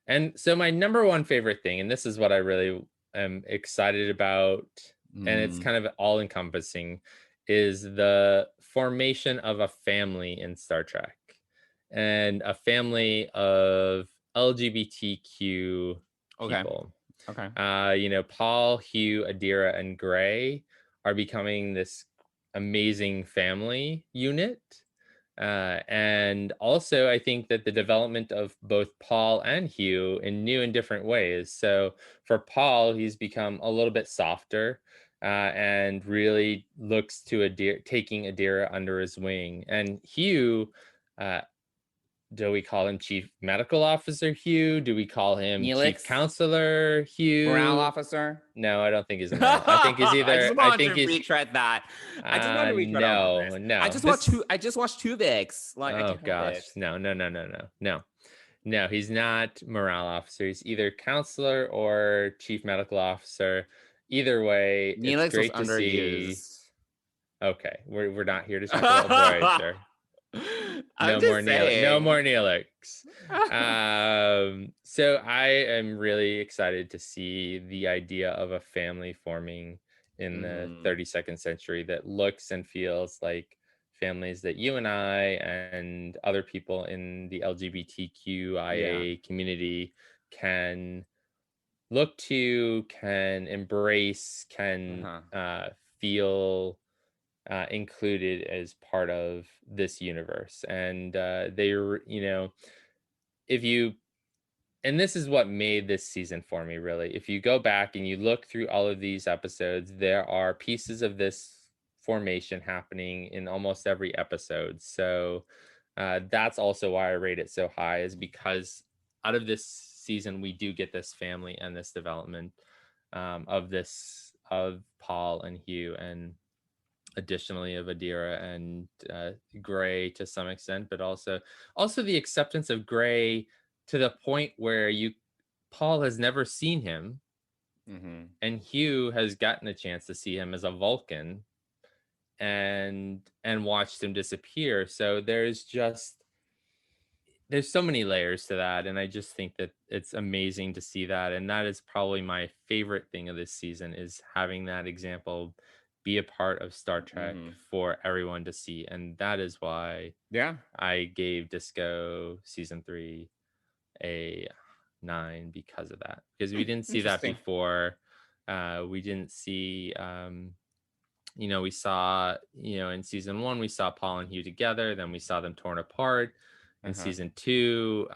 and so my number one favorite thing, and this is what I really am excited about, and it's kind of all encompassing, is the formation of a family in Star Trek, and a family of LGBTQ people. Okay. Paul, Hugh, Adira, and Gray are becoming this amazing family unit. And also, I think that the development of both Paul and Hugh in new and different ways. So for Paul, he's become a little bit softer and really looks to taking Adira under his wing. And Hugh, do we call him Chief Medical Officer Hugh? Do we call him Neelix? Chief Counselor Hugh? Morale officer? No, I don't think he's. I think he's either. I think he's retread that. I just want to retread no. I just watched Tuvix. Like, oh gosh, no. He's not morale officer. He's either counselor or chief medical officer. Either way, Neelix it's great was to see. underused. Okay, we're not here to talk about Voyager. No more Neelix. So I am really excited to see the idea of a family forming in the 32nd century that looks and feels like families that you and I and other people in the LGBTQIA community can look to, can embrace, can feel included as part of this universe. And and this is what made this season for me, really. If you go back and you look through all of these episodes, there are pieces of this formation happening in almost every episode. So that's also why I rate it so high, is because out of this season, we do get this family and this development of Paul and Hugh, and additionally of Adira and Gray to some extent, but also the acceptance of Gray to the point where Paul has never seen him, and Hugh has gotten a chance to see him as a Vulcan and watched him disappear. So there's so many layers to that, and I just think that it's amazing to see that. And that is probably my favorite thing of this season, is having that example be a part of Star Trek for everyone to see. And that is why I gave Disco season 3 a 9, because of that, because we didn't see that before. We didn't see we saw in season 1 we saw Paul and Hugh together, then we saw them torn apart. In season 2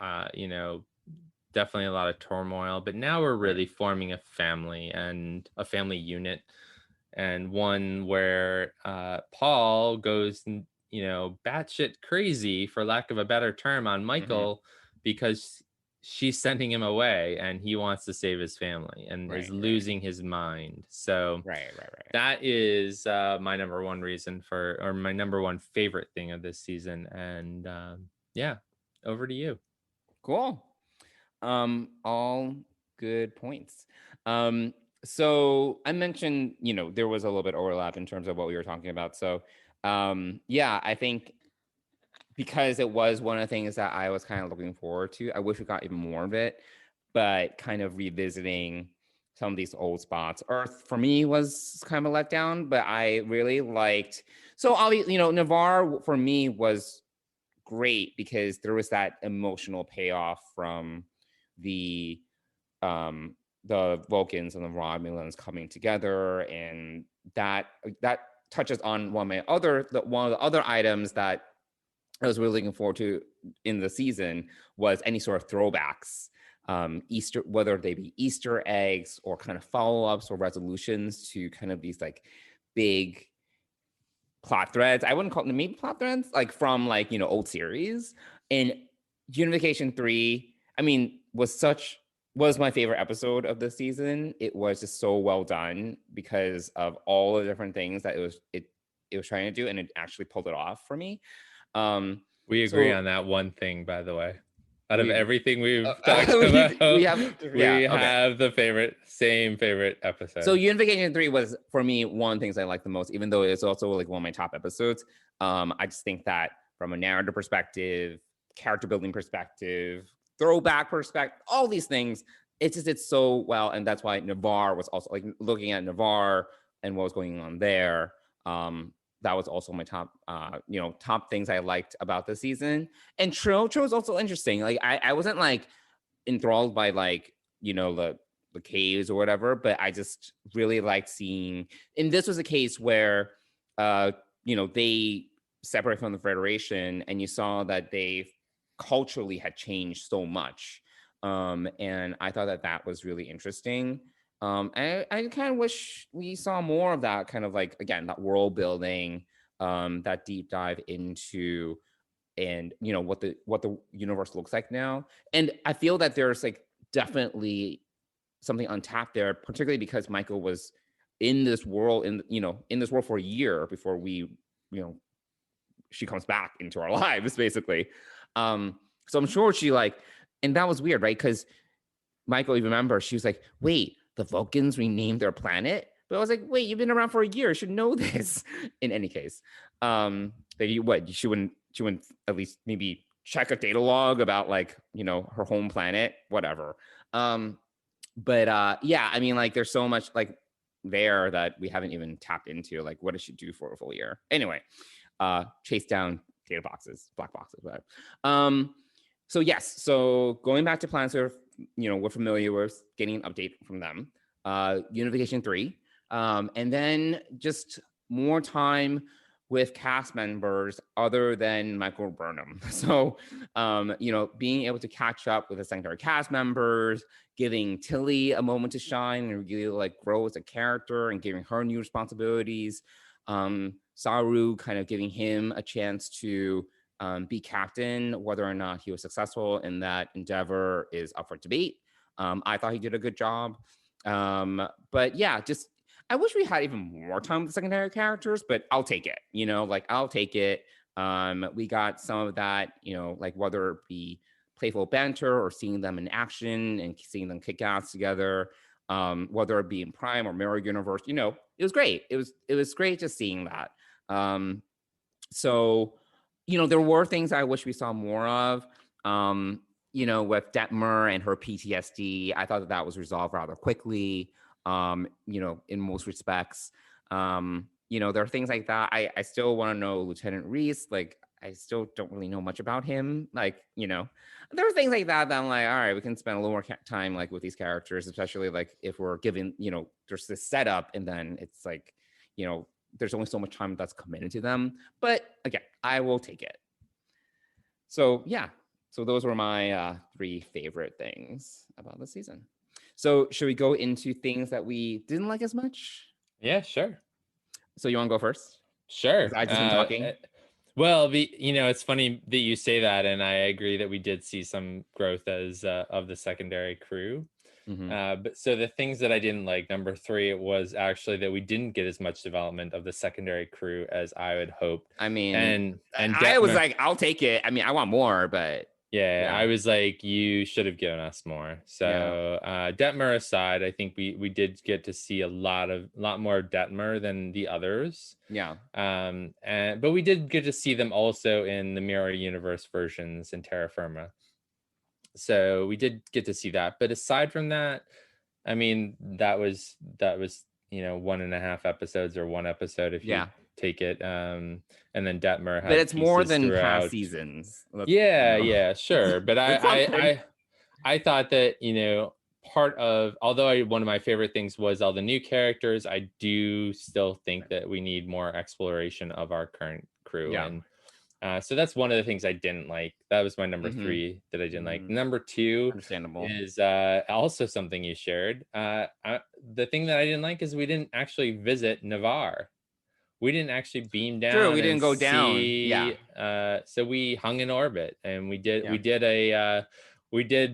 definitely a lot of turmoil, but now we're really forming a family, and a family unit, and one where Paul goes batshit crazy, for lack of a better term, on Michael because she's sending him away, and he wants to save his family and is losing his mind. So that is my number one reason or my number one favorite thing of this season. And over to you. Cool. All good points. So I mentioned, there was a little bit overlap in terms of what we were talking about. So I think because it was one of the things that I was kind of looking forward to, I wish we got even more of it, but kind of revisiting some of these old spots. Earth for me was kind of a letdown, but I really liked. So obviously, Navarre for me was great because there was that emotional payoff from the Vulcans and the Romulans coming together, and that touches on one of the other items that I was really looking forward to in the season was any sort of throwbacks, Easter, whether they be Easter eggs or kind of follow-ups or resolutions to kind of these like big plot threads. I wouldn't call them maybe plot threads, like from like, old series. And Unification 3, I mean, was my favorite episode of the season. It was just so well done because of all the different things that it was trying to do, and it actually pulled it off for me. We agree on that one thing, by the way. Out of everything we've talked about, we have the same favorite episode. So Unification 3 was, for me, one of the things I liked the most, even though it's also like one of my top episodes. I just think that from a narrative perspective, character building perspective, throwback perspective, all these things, it's so well. And that's why Navarre was also, like, looking at Navarre and what was going on there, that was also my top, top things I liked about the season. And Tro was also interesting. Like, I wasn't like enthralled by like, the caves or whatever, but I just really liked seeing, and this was a case where, they separate from the Federation, and you saw that they culturally had changed so much. And I thought that was really interesting. I kind of wish we saw more of that kind of like, again, that world building, that deep dive into, and what the universe looks like now. And I feel that there's like definitely something untapped there, particularly because Michael was in this world, in this world for a year before she comes back into our lives, basically. So I'm sure she like, and that was weird, right? Because Michael, you remember, she was like, wait, the Vulcans renamed their planet? But I was like, wait, you've been around for a year. You should know this. In any case, she wouldn't at least maybe check a data log about like, her home planet, whatever. But yeah, I mean, like, there's so much like there that we haven't even tapped into. Like, what does she do for a full year? Anyway, chase down data boxes, black boxes, whatever. So yes, so going back to planets we're familiar with, getting an update from them. Unification 3, and then just more time with cast members other than Michael Burnham. So, being able to catch up with the secondary cast members, giving Tilly a moment to shine and really like grow as a character, and giving her new responsibilities. Saru kind of giving him a chance to be captain. Whether or not he was successful in that endeavor is up for debate. I thought he did a good job. But yeah, just I wish we had even more time with the secondary characters, but I'll take it. I'll take it. We got some of that, like whether it be playful banter or seeing them in action and seeing them kick ass together, whether it be in Prime or Mirror Universe, it was great. It was great just seeing that. So, there were things I wish we saw more of. With Detmer and her PTSD, I thought that was resolved rather quickly. In most respects, there are things like that. I still want to know Lieutenant Reese. Like, I still don't really know much about him. Like, there are things like that I'm like, all right, we can spend a little more time like with these characters, especially like if we're given, there's this setup, and then it's like, there's only so much time that's committed to them. But again, I will take it. So yeah, so those were my 3 favorite things about the season. So should we go into things that we didn't like as much? Yeah, sure. So you want to go first? Sure. I just been talking. Well, it's funny that you say that, and I agree that we did see some growth as of the secondary crew. Mm-hmm. But so the things that I didn't like, number 3, was actually that we didn't get as much development of the secondary crew as I had hoped. I mean, and I was like, I'll take it. I mean, I want more, but yeah, I was like, you should have given us more. So Detmer aside, I think we did get to see a lot more Detmer than the others. Yeah. But we did get to see them also in the Mirror Universe versions in Terra Firma. So we did get to see that. But aside from that, I mean, that was 1.5 episodes or one episode if you take it. And then Detmer had but it's more than throughout. past seasons. Yeah, sure. But I thought that, part of, although one of my favorite things was all the new characters, I do still think that we need more exploration of our current crew. Yeah. And so that's one of the things I didn't like. That was my number 3 that I didn't like. Number 2 understandable is also something you shared. The thing that I didn't like is we didn't actually visit Navarre. We didn't actually beam down. True, we didn't go down. Yeah. So we hung in orbit, and we did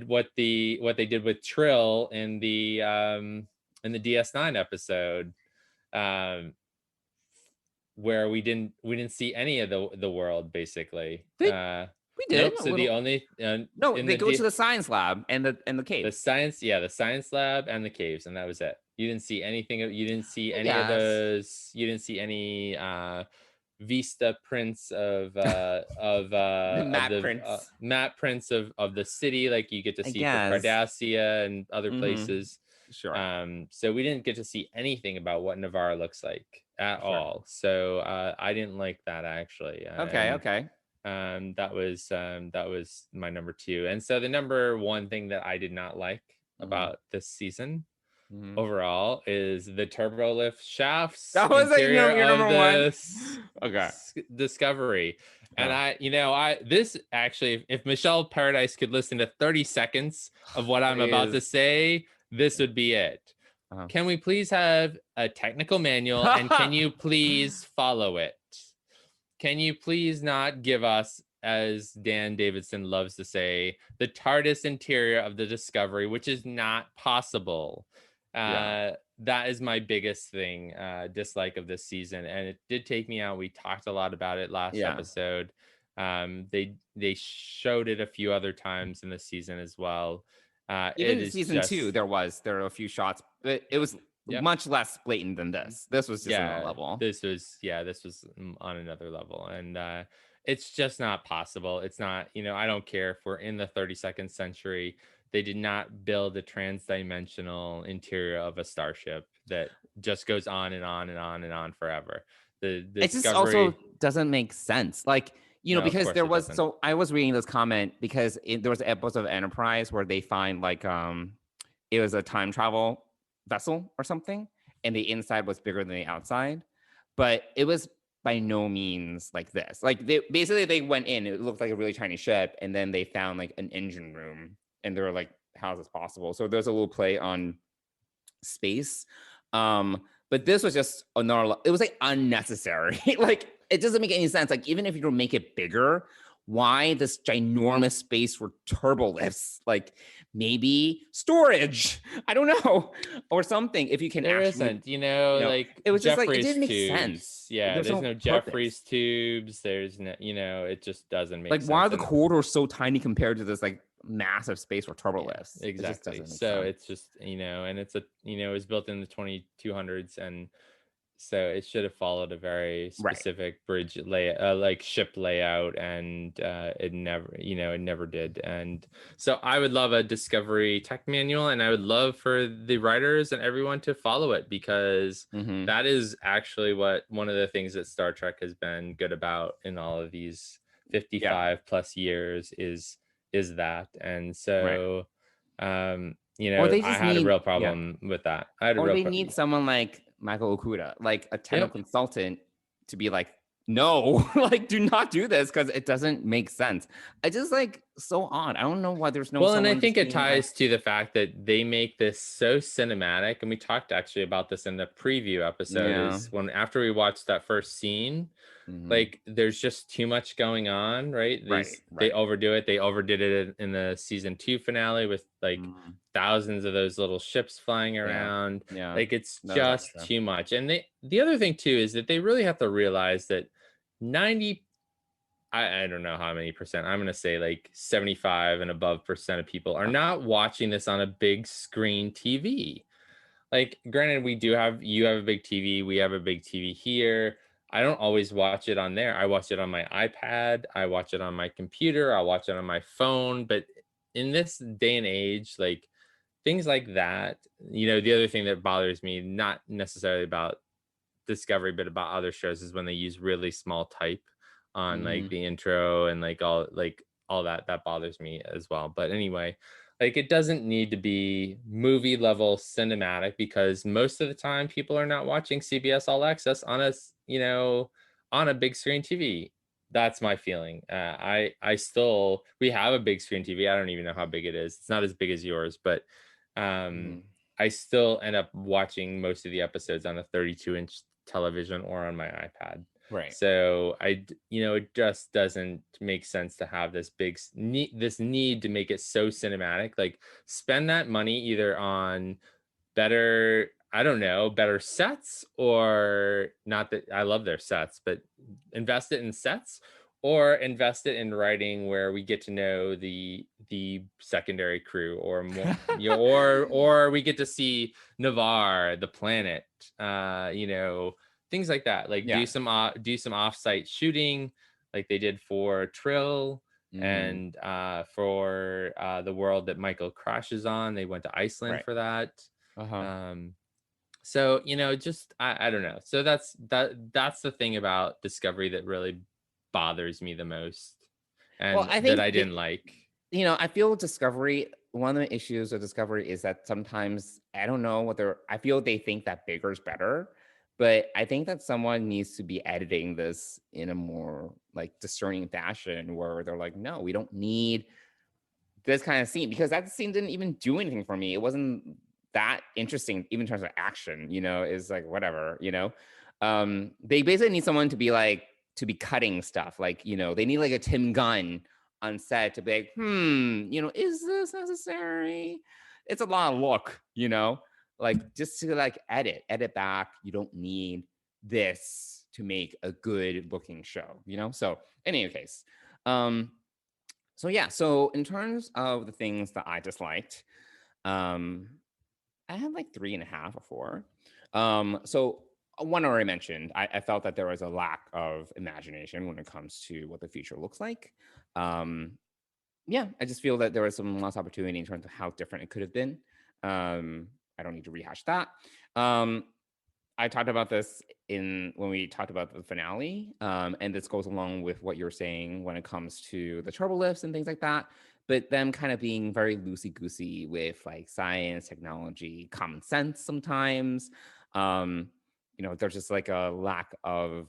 what they did with Trill in the DS9 episode, where we didn't see any of the world basically. We did. Nope, so the only they go to the science lab and the cave. The science lab and the caves, and that was it. You didn't see anything. You didn't see any of those. You didn't see any vista prints of map prints of the city, like you get to see for Cardassia and other places. Sure. So we didn't get to see anything about what Navarre looks like at all. So I didn't like that actually. Okay. That was my number 2. And so the number 1 thing that I did not like about this season overall is the turbo lift shafts. That was your number 1. Okay. Discovery. And this actually, if Michelle Paradise could listen to 30 seconds of what I'm about to say, this would be it. Can we please have a technical manual, and can you please follow it? Can you please not give us, as Dan Davidson loves to say, the TARDIS interior of the Discovery, which is not possible. That is my biggest thing, dislike of this season. And it did take me out. We talked a lot about it last episode. They showed it a few other times in the season as well. Even in season 2, there were a few shots, but it was much less blatant than this. This was just on a level. This was on another level, and it's just not possible. It's not, I don't care if we're in the 32nd century. They did not build a trans-dimensional interior of a starship that just goes on and on and on and on forever. It just also doesn't make sense. Like, because there was, so I was reading this comment because there was an episode of Enterprise where they find it was a time travel vessel or something, and the inside was bigger than the outside, but it was by no means like this. Like they went in, it looked like a really tiny ship, and then they found like an engine room, and they were like, how is this possible? So there's a little play on space, but this was just it was like unnecessary. Like, it doesn't make any sense. Like, even if you don't make it bigger, why this ginormous space for turbo lifts? Like, maybe storage, I don't know, or something. If you can, there isn't, like, it was just Jeffries like, it didn't make tubes. sense. Yeah, there's no Jeffries tubes. There's no, it just doesn't make sense. Like, why are the corridors so tiny compared to this like massive space for turbo lifts? Exactly. So it's just, and it's it was built in the 2200s, and so it should have followed a very specific bridge layout, like ship layout, and it never did. And so I would love a Discovery tech manual, and I would love for the writers and everyone to follow it, because that is actually what one of the things that Star Trek has been good about in all of these 55 plus years is that. And so I had a real problem with that. They need someone like Michael Okuda, like a technical consultant, to be like, no, like, do not do this, because it doesn't make sense. It's just like so odd. I don't know why there's no. Well, and I think it ties to the fact that they make this so cinematic, and we talked actually about this in the preview episode. Is when after we watched that first scene, like, there's just too much going on, right? They overdo it. They overdid it in the season 2 finale with like thousands of those little ships flying around. Like, it's just too much. And the other thing too is that they really have to realize that I don't know how many percent, I'm going to say like 75 and above % of people are not watching this on a big screen TV. Like, granted, you have a big TV, we have a big TV here. I don't always watch it on there. I watch it on my iPad. I watch it on my computer. I watch it on my phone. But in this day and age, like, things like that. The other thing that bothers me, not necessarily about Discovery, but about other shows, is when they use really small type on like the intro and like all that bothers me as well. But anyway, like it doesn't need to be movie level cinematic, because most of the time people are not watching CBS All Access on on a big screen TV. That's my feeling. We have a big screen TV. I don't even know how big it is. It's not as big as yours, but I still end up watching most of the episodes on a 32-inch television or on my iPad. Right. So it just doesn't make sense to have this need to make it so cinematic. Like, spend that money either on better sets, or not that I love their sets, but invest it in sets, or invest it in writing where we get to know the secondary crew, or more, or we get to see Navarre, the planet, things like that. Like do some offsite shooting, like they did for Trill, and for the world that Michael crashes on. They went to Iceland for that. So just I don't know. So that's the thing about Discovery that really bothers me the most, and I think that I didn't like. I feel Discovery, one of the issues with Discovery is that sometimes, I don't know I feel they think that bigger is better, but I think that someone needs to be editing this in a more like discerning fashion, where they're like, no, we don't need this kind of scene, because that scene didn't even do anything for me. It wasn't that interesting, even in terms of action, is like, whatever, they basically need someone to be cutting stuff. Like, they need like a Tim Gunn on set to be like, is this necessary? It's a lot of look, like just to like edit back. You don't need this to make a good looking show, So in any case, so in terms of the things that I disliked, I had like 3.5 or 4. So one already mentioned, I felt that there was a lack of imagination when it comes to what the future looks like. I just feel that there was some lost opportunity in terms of how different it could have been. I don't need to rehash that. I talked about this when we talked about the finale, and this goes along with what you're saying when it comes to the turbo lifts and things like that. But them kind of being very loosey-goosey with like science, technology, common sense sometimes. There's just like a lack of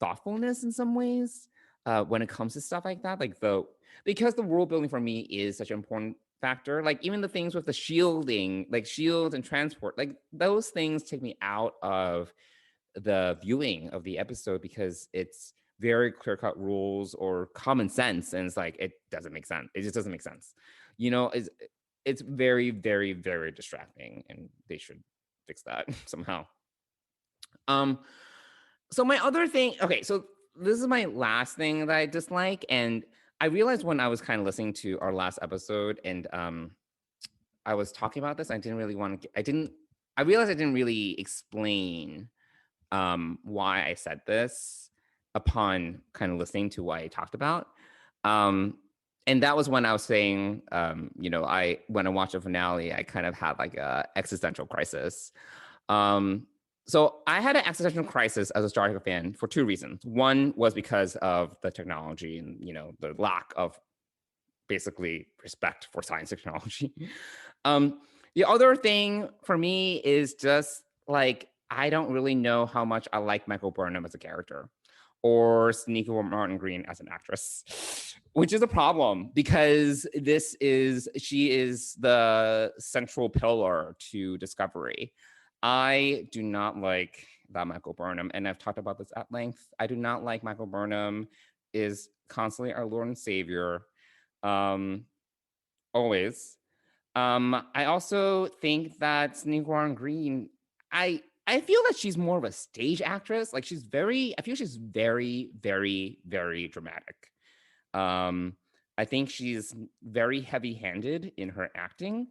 thoughtfulness in some ways when it comes to stuff like that. Because the world building for me is such an important factor. Like even the things with the shielding, like shields and transport, like those things take me out of the viewing of the episode, because it's very clear-cut rules or common sense, and it's like it doesn't make sense. It just doesn't make sense. It's very, very, very distracting, and they should fix that somehow. So my other thing, okay, so this is my last thing that I dislike, and I realized when I was kind of listening to our last episode, and I was talking about this, I realized I didn't really explain why I said this upon kind of listening to what I talked about. And that was when I was saying, when I watched the finale, I kind of had like a existential crisis. So I had an existential crisis as a Star Trek fan for 2 reasons. One was because of the technology and, the lack of basically respect for science technology. The other thing for me is just like, I don't really know how much I like Michael Burnham as a character, or Sonequa Martin Green as an actress, which is a problem, because she is the central pillar to Discovery. I do not like that Michael Burnham, and I've talked about this at length. I do not like Michael Burnham is constantly our Lord and Savior, always. I also think that Sonequa Martin Green, I feel that she's more of a stage actress. Like I feel she's very, very, very dramatic. I think she's very heavy-handed in her acting.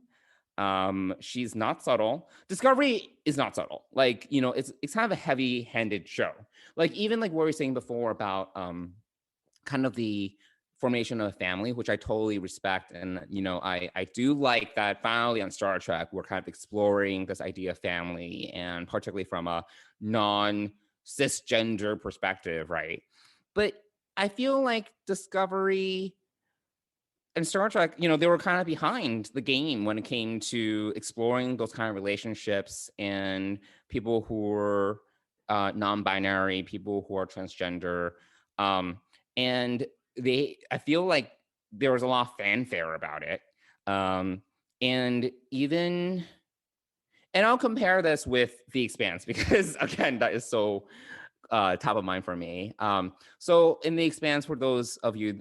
She's not subtle. Discovery is not subtle. Like, it's kind of a heavy-handed show. Like even like what we were saying before about kind of the formation of a family, which I totally respect. And, I do like that finally on Star Trek, we're kind of exploring this idea of family, and particularly from a non-cisgender perspective, right? But I feel like Discovery and Star Trek, they were kind of behind the game when it came to exploring those kind of relationships and people who were non-binary, people who are transgender. And I feel like there was a lot of fanfare about it. And I'll compare this with The Expanse because, again, that is so top of mind for me. So in The Expanse, for those of you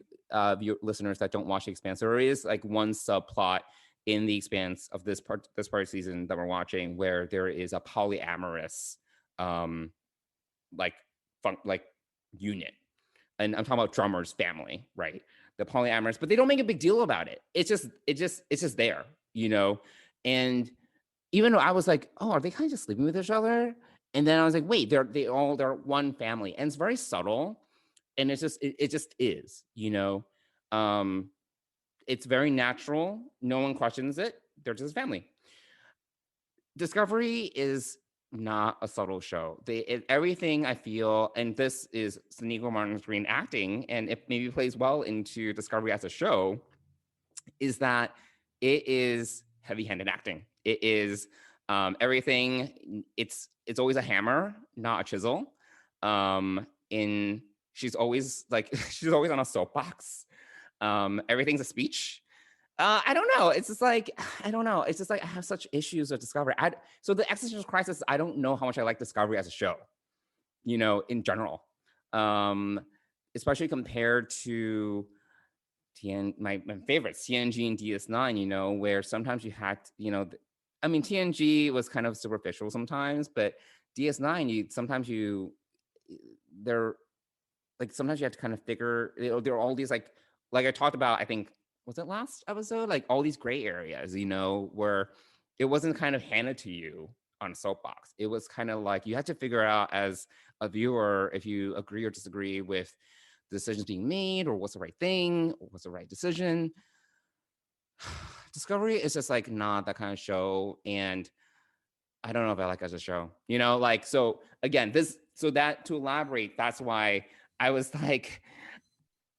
your listeners that don't watch The Expanse, there is like one subplot in The Expanse of this part of season that we're watching where there is a polyamorous like unit. And I'm talking about Drummer's family, right? The polyamorous, but they don't make a big deal about it. It's just there, And even though I was like, oh, are they kind of just sleeping with each other? And then I was like, wait, they're one family, and it's very subtle, and it's just it just is, It's very natural. No one questions it. They're just a family. Discovery is not a subtle show. Everything I feel, and this is Sonequa Martin-Green acting, and it maybe plays well into Discovery as a show, is that it is heavy-handed acting. It is everything. It's always a hammer, not a chisel. She's always she's always on a soapbox. Everything's a speech. I don't know. It's just like, I don't know. It's just like I have such issues with Discovery. So the Existential Crisis, I don't know how much I like Discovery as a show, in general. Especially compared to my favorites, TNG and DS9, where sometimes you had, TNG was kind of superficial sometimes, but DS9, sometimes you have to kind of figure, there are all these like I talked about, I think, was it last episode? Like all these gray areas, where it wasn't kind of handed to you on a soapbox. It was kind of like you had to figure out as a viewer if you agree or disagree with the decisions being made, or what's the right thing, or what's the right decision. Discovery is just like not that kind of show, and I don't know if I like it as a show. So again, that to elaborate, that's why I was like,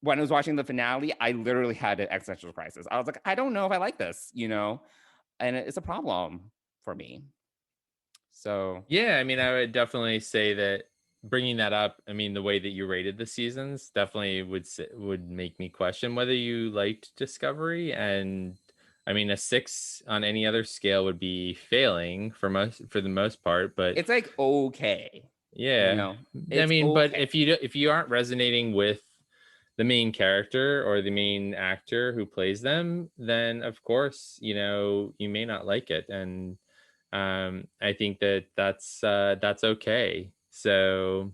when I was watching the finale, I literally had an existential crisis. I was like, I don't know if I like this, and it's a problem for me. So yeah, I would definitely say that bringing that up, the way that you rated the seasons definitely would make me question whether you liked Discovery. And a 6 on any other scale would be failing for the most part, but it's like okay. Yeah, okay. But if you aren't resonating with the main character or the main actor who plays them, then of course, you may not like it. And I think that's okay. So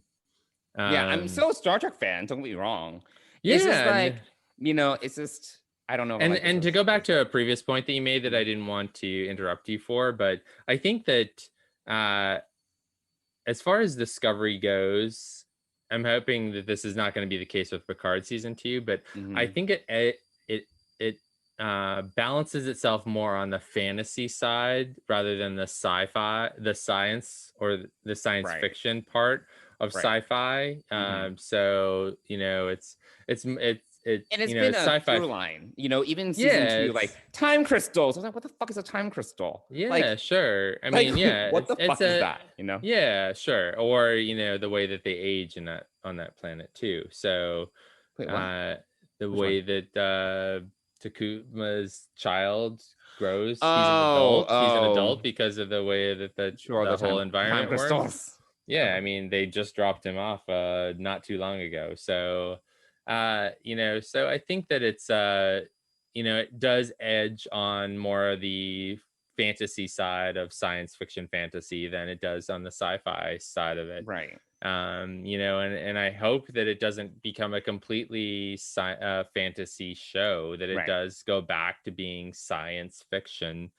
I'm still a Star Trek fan, don't get me wrong. Yeah, it's just like, it's just, I don't know. And to go back to a previous point that you made that I didn't want to interrupt you for, but I think that as far as Discovery goes, I'm hoping that this is not going to be the case with Picard season 2, but I think it balances itself more on the fantasy side rather than the sci-fi, the science or the science fiction part of sci-fi. So it's been a sci-fi through line, even season 2, like time crystals. I was like, what the fuck is a time crystal? Yeah, sure. What the fuck is that? Yeah, sure. Or the way that they age on that planet too. So the way that Takuma's child grows, he's an adult because of the way that the whole environment works. Yeah, they just dropped him off not too long ago. So so I think that it's it does edge on more of the fantasy side of science fiction fantasy than it does on the sci-fi side of it. Right. And I hope that it doesn't become a completely fantasy show, that it does go back to being science fiction.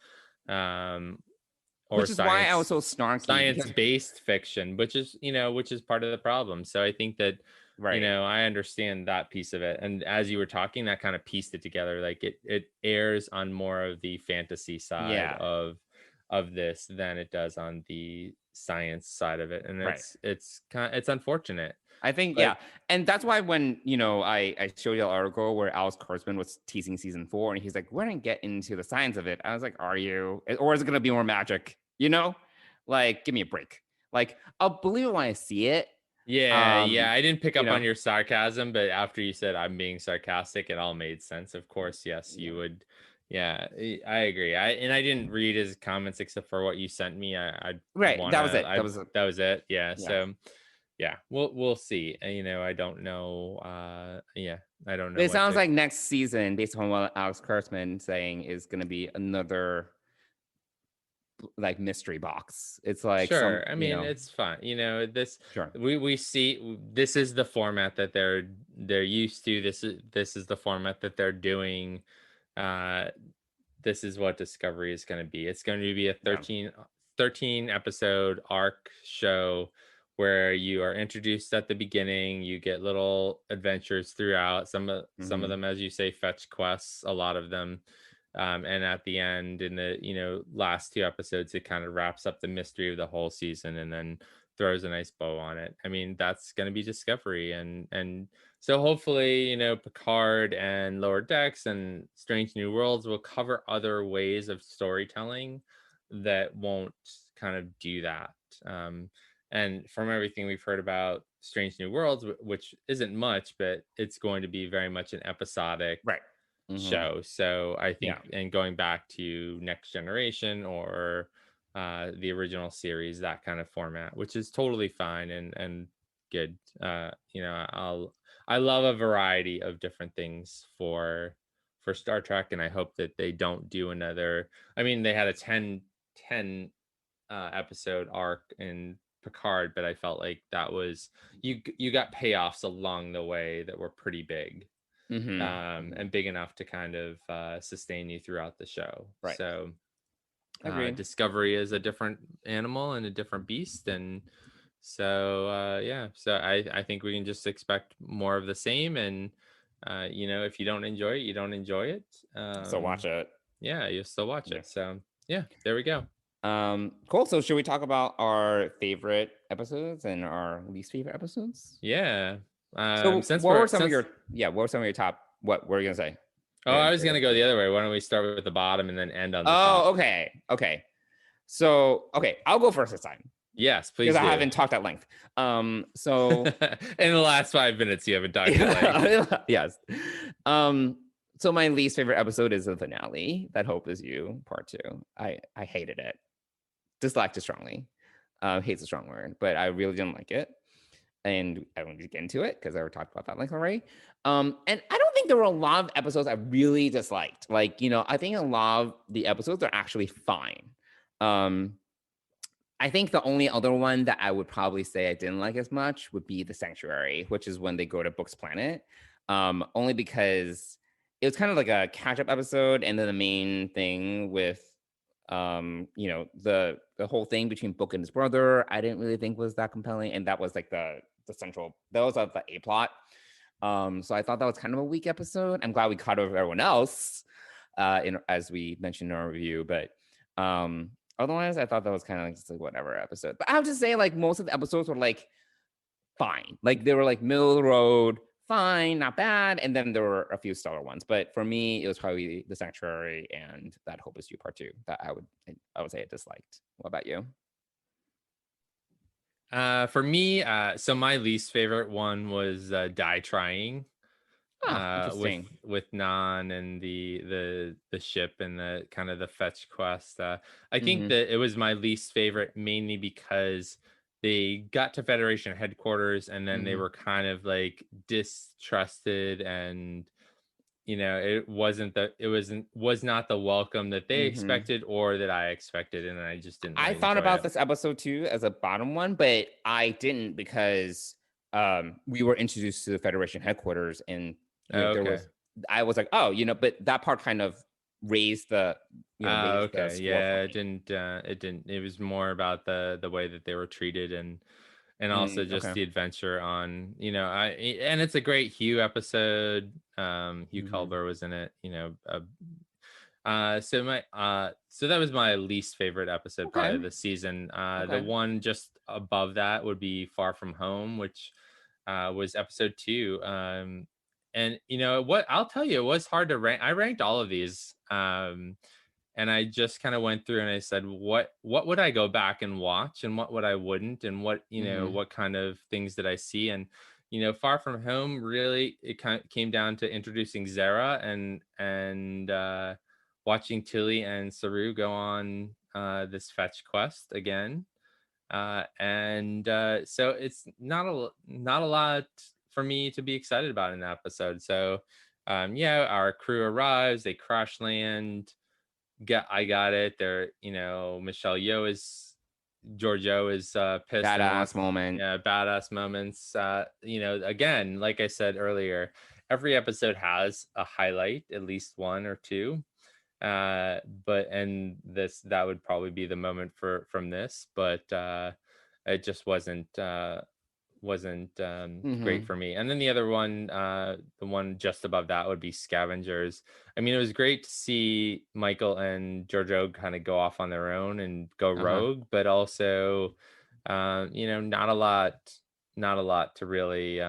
Which is why I was so snarky. Science-based fiction, which is part of the problem. So I think that Right. I understand that piece of it. And as you were talking, that kind of pieced it together. Like it airs on more of the fantasy side of this than it does on the science side of it. And Right. it's unfortunate. I think, But- and that's why when I showed you an article where Alex Kurtzman was teasing season 4, and he's like, "We're gonna get into the science of it." I was like, "Are you? Or is it gonna be more magic? Like, give me a break. Like, I'll believe it when I see it." Yeah, I didn't pick up you know. on your sarcasm, but after you said I'm being sarcastic, it all made sense. Of course, yes, you would. Yeah, I agree. I didn't read his comments except for what you sent me. Right, that was it. That was it. Yeah. Yeah. So, yeah, we'll see. I don't know. I don't know. It sounds like next season, based on what Alex Kurtzman saying, is going to be another like mystery box. It's like, sure. It's fine. This. Sure. We see this is the format that they're used to. This is the format that they're doing. This is what Discovery is going to be. It's going to be a 13 episode arc show where you are introduced at the beginning. You get little adventures throughout. Some of them, as you say, fetch quests. A lot of them. And at the end, in the last 2 episodes, it kind of wraps up the mystery of the whole season and then throws a nice bow on it. That's going to be Discovery, and so hopefully Picard and Lower Decks and Strange New Worlds will cover other ways of storytelling that won't kind of do that. And from everything we've heard about Strange New Worlds, which isn't much, but it's going to be very much an episodic show. So I think, and going back to Next Generation or the original series, that kind of format, which is totally fine and good. I love a variety of different things for Star Trek, and I hope that they don't do another. They had a 10 episode arc in Picard, but I felt like that was you got payoffs along the way that were pretty big. And big enough to kind of sustain you throughout the show. Right. So Discovery is a different animal and a different beast. And so, so I think we can just expect more of the same. And, if you don't enjoy it, you don't enjoy it. So watch it. Yeah, you'll still watch it. So, yeah, there we go. Cool. So should we talk about our favorite episodes and our least favorite episodes? Yeah. What were some of your top? What were you gonna say? Oh, I was gonna go the other way. Why don't we start with the bottom and then end on the top? Okay. So, I'll go first this time. Yes, please. Because I haven't talked at length. So in the last 5 minutes, you haven't talked at length. Yes. So my least favorite episode is the finale, That Hope Is You, part 2. I hated it. Disliked it strongly. Hate's a strong word, but I really didn't like it. And I don't need to get into it because I already talked about that length already. And I don't think there were a lot of episodes I really disliked. I think a lot of the episodes are actually fine. I think the only other one that I would probably say I didn't like as much would be The Sanctuary, which is when they go to Book's planet. Only because it was kind of like a catch-up episode, and then the main thing with the whole thing between Book and his brother, I didn't really think was that compelling, and that was like the central, that was the A plot. So I thought that was kind of a weak episode. I'm glad we caught over everyone else, as we mentioned in our review, but otherwise I thought that was kind of like just like whatever episode. But I have to say, like, most of the episodes were like fine, like they were like middle of the road, fine, not bad, and then there were a few stellar ones. But for me, it was probably The Sanctuary and That Hope Is You part 2 that I would say I disliked. What about you? For me, so my least favorite one was Die Trying. With Nan and the ship and the kind of the fetch quest. I think that it was my least favorite mainly because they got to Federation headquarters and then they were kind of like distrusted, and it was not the welcome that they expected or that I expected, and I just didn't. I thought about this episode too as a bottom one, but I didn't because we were introduced to the Federation headquarters, and I was like, but that part kind of raised the it didn't it was more about the way that they were treated, and and also just okay. the adventure on, and it's a great Hugh episode. Hugh Culver was in it, so that was my least favorite episode probably of the season. The one just above that would be Far From Home, which was episode 2. And what I'll tell you, it was hard to rank. I ranked all of these, and I just kind of went through and I said, what would I go back and watch, and what would I wouldn't, and what what kind of things did I see? And Far From Home, really, it kind of came down to introducing Zara and watching Tilly and Saru go on this fetch quest again. So it's not a lot for me to be excited about in that episode. So our crew arrives, they crash land. I got it. They're, Michelle Yeoh is Giorgio is pissed. Badass moment. Yeah, badass moments. Again, like I said earlier, every episode has a highlight, at least one or two. That would probably be the moment from this, but it just wasn't great for me. And then the other one, the one just above that, would be Scavengers. I mean, it was great to see Michael and Giorgio kind of go off on their own and go rogue, but also not a lot to really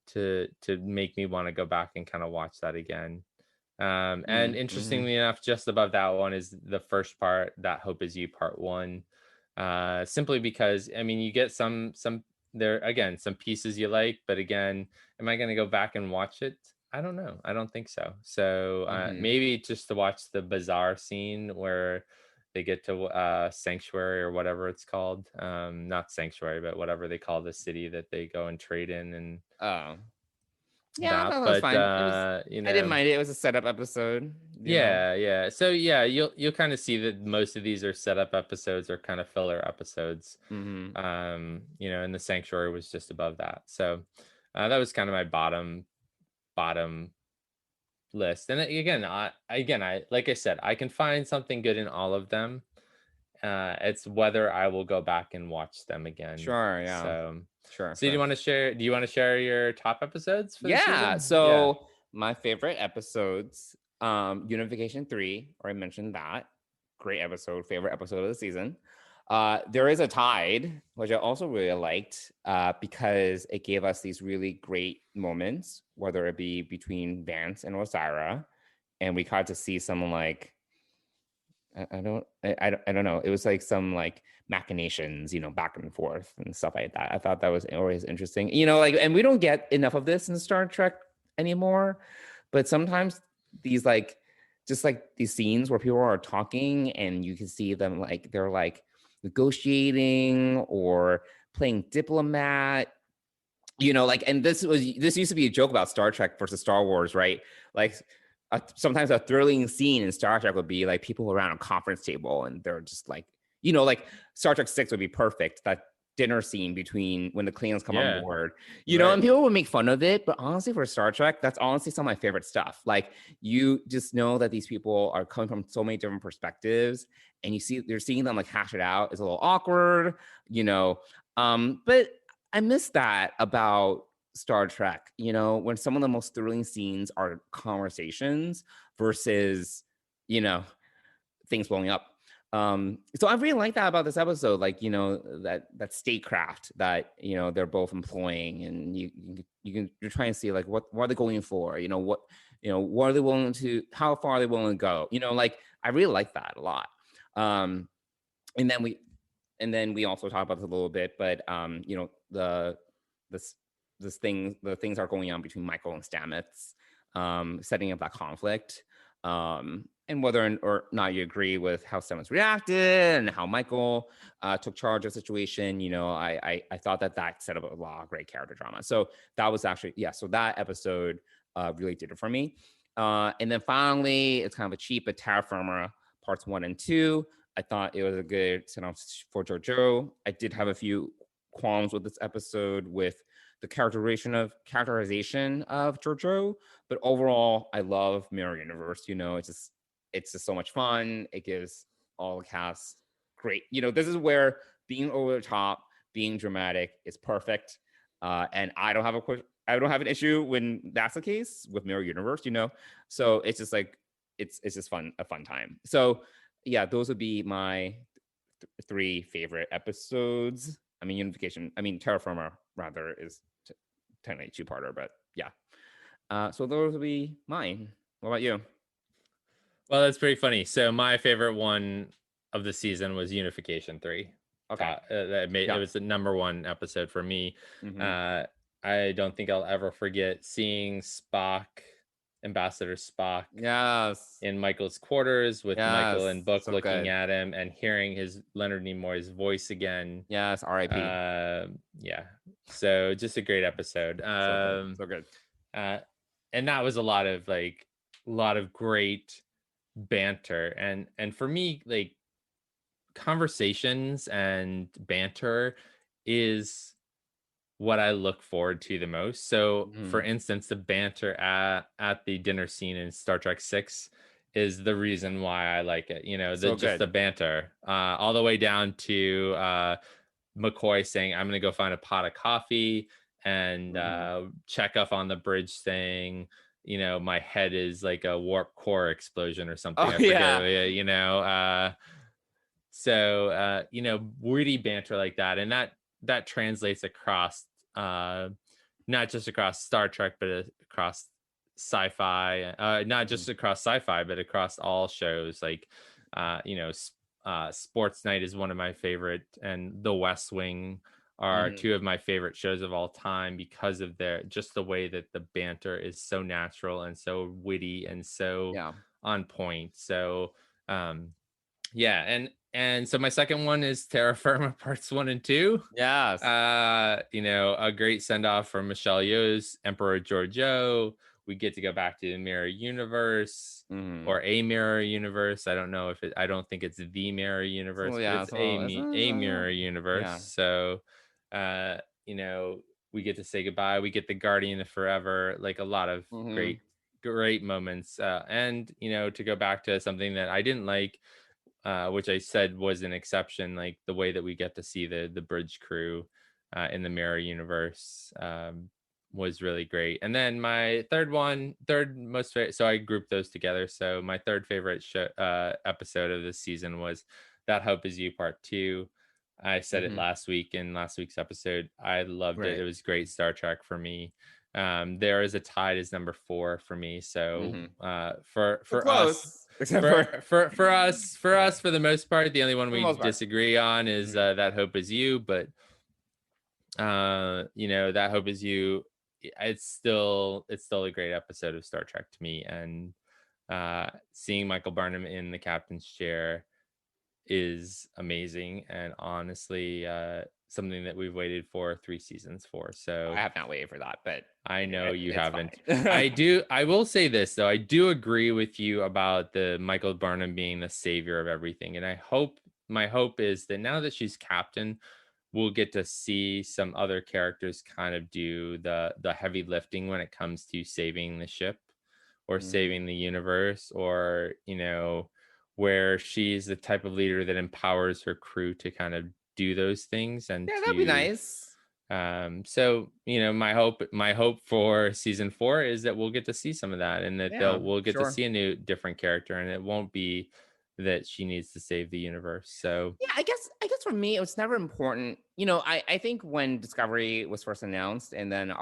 to make me want to go back and kind of watch that again. And interestingly enough, just above that one is the first part, That Hope Is You Part 1. Simply because, I mean, you get some there, again, some pieces you like, but again, am I going to go back and watch it? I don't know. I don't think so. So maybe just to watch the bazaar scene where they get to Sanctuary or whatever it's called. Not Sanctuary, but whatever they call the city that they go and trade in. And yeah, that was fine. I didn't mind it. It was a setup episode. Yeah. So you'll kind of see that most of these are setup episodes or kind of filler episodes. And the Sanctuary was just above that. So that was kind of my bottom list. And again, I like I said, I can find something good in all of them. It's whether I will go back and watch them again. Sure. Yeah. So sure. Do you want to share your top episodes for the season? So my favorite episodes, Unification 3, already mentioned that. Great episode, favorite episode of the season. There is a Tide, which I also really liked because it gave us these really great moments, whether it be between Vance and Rosara, and we got to see some like I don't know. It was like some like machinations, back and forth and stuff like that. I thought that was always interesting, and we don't get enough of this in Star Trek anymore, but sometimes these like, just like these scenes where people are talking and you can see them like, they're like negotiating or playing diplomat, and this used to be a joke about Star Trek versus Star Wars, right? Like, sometimes a thrilling scene in Star Trek would be like people around a conference table and they're just like, like Star Trek 6 would be perfect. That dinner scene between when the Klingons come on board, and people would make fun of it. But honestly, for Star Trek, that's honestly some of my favorite stuff. Like, you just know that these people are coming from so many different perspectives and you're seeing them like hash it out. It's a little awkward, but I miss that about Star Trek, when some of the most thrilling scenes are conversations versus, things blowing up. So I really like that about this episode, like, that statecraft that, they're both employing, and you're trying to see like, what are they going for? What are they willing to, how far are they willing to go? Like, I really like that a lot. And then we also talk about this a little bit, but, the things are going on between Michael and Stamets, setting up that conflict, and whether or not you agree with how Stamets reacted and how Michael took charge of the situation. I thought that set up a lot of great character drama. So that was actually, so that episode really did it for me. And then finally, it's kind of a cheap, but Terraformer parts 1 and 2. I thought it was a good send-off for JoJo. I did have a few qualms with this episode with the characterization of JoJo, but overall, I love Mirror Universe. It's just so much fun. It gives all the cast great. This is where being over the top, being dramatic is perfect. And I don't have an issue when that's the case with Mirror Universe, So it's just like it's just a fun time. So yeah, those would be my 3 favorite episodes. I mean, Terraformer rather is technically a 2-parter, but yeah. So those would be mine. What about you? Well, that's pretty funny. So my favorite one of the season was Unification 3. Okay. It was the number 1 episode for me. Mhm. I don't think I'll ever forget seeing Ambassador Spock, in Michael's quarters with Michael and Book looking at him and hearing Leonard Nimoy's voice again. Yes, R.I.P. Yeah. So just a great episode. So good. And that was a lot of great banter, and for me, like, conversations and banter is what I look forward to the most. So for instance, the banter at the dinner scene in Star Trek 6 is the reason why I like it. Just the banter, all the way down to McCoy saying, I'm gonna go find a pot of coffee, and Chekhov on the bridge saying, my head is like a warp core explosion or something. I forget, so witty banter like that, and that translates across not just across Star Trek, but across sci-fi, not just across sci-fi, but across all shows. Like Sports Night is one of my favorite, and The West Wing are 2 of my favorite shows of all time because of the way that the banter is so natural and so witty and so on point. So and so my second one is Terra Firma Parts 1 and 2. Yes. A great send-off from Michelle Yeoh's Emperor Georgiou. We get to go back to the Mirror Universe, or a Mirror Universe. I don't think it's the Mirror Universe, but it's a Mirror Universe. So, we get to say goodbye. We get the Guardian of Forever, like a lot of great moments. And, to go back to something that I didn't like, which I said was an exception, like the way that we get to see the bridge crew in the Mirror Universe was really great. And then my third most favorite, so I grouped those together. So my third favorite episode of this season was That Hope Is You Part 2. I said it last week in last week's episode. I loved it. It was great Star Trek for me. There Is a Tide is number 4 for me. So for us, for us, for the most part, the only one we disagree on is That Hope Is You. But That Hope Is You, it's still a great episode of Star Trek to me. And seeing Michael Burnham in the captain's chair is amazing, and honestly something that we've waited for 3 seasons for. So I have not waited for that, but I know you haven't. I will say this though, I do agree with you about the Michael Burnham being the savior of everything, and my hope is that now that she's captain, we'll get to see some other characters kind of do the heavy lifting when it comes to saving the ship or saving the universe, or where she's the type of leader that empowers her crew to kind of do those things. And that'd be nice. So my hope for season 4 is that we'll get to see some of that, and that we'll get to see a different character, and it won't be that she needs to save the universe. So I guess for me it was never important. I think when Discovery was first announced, and then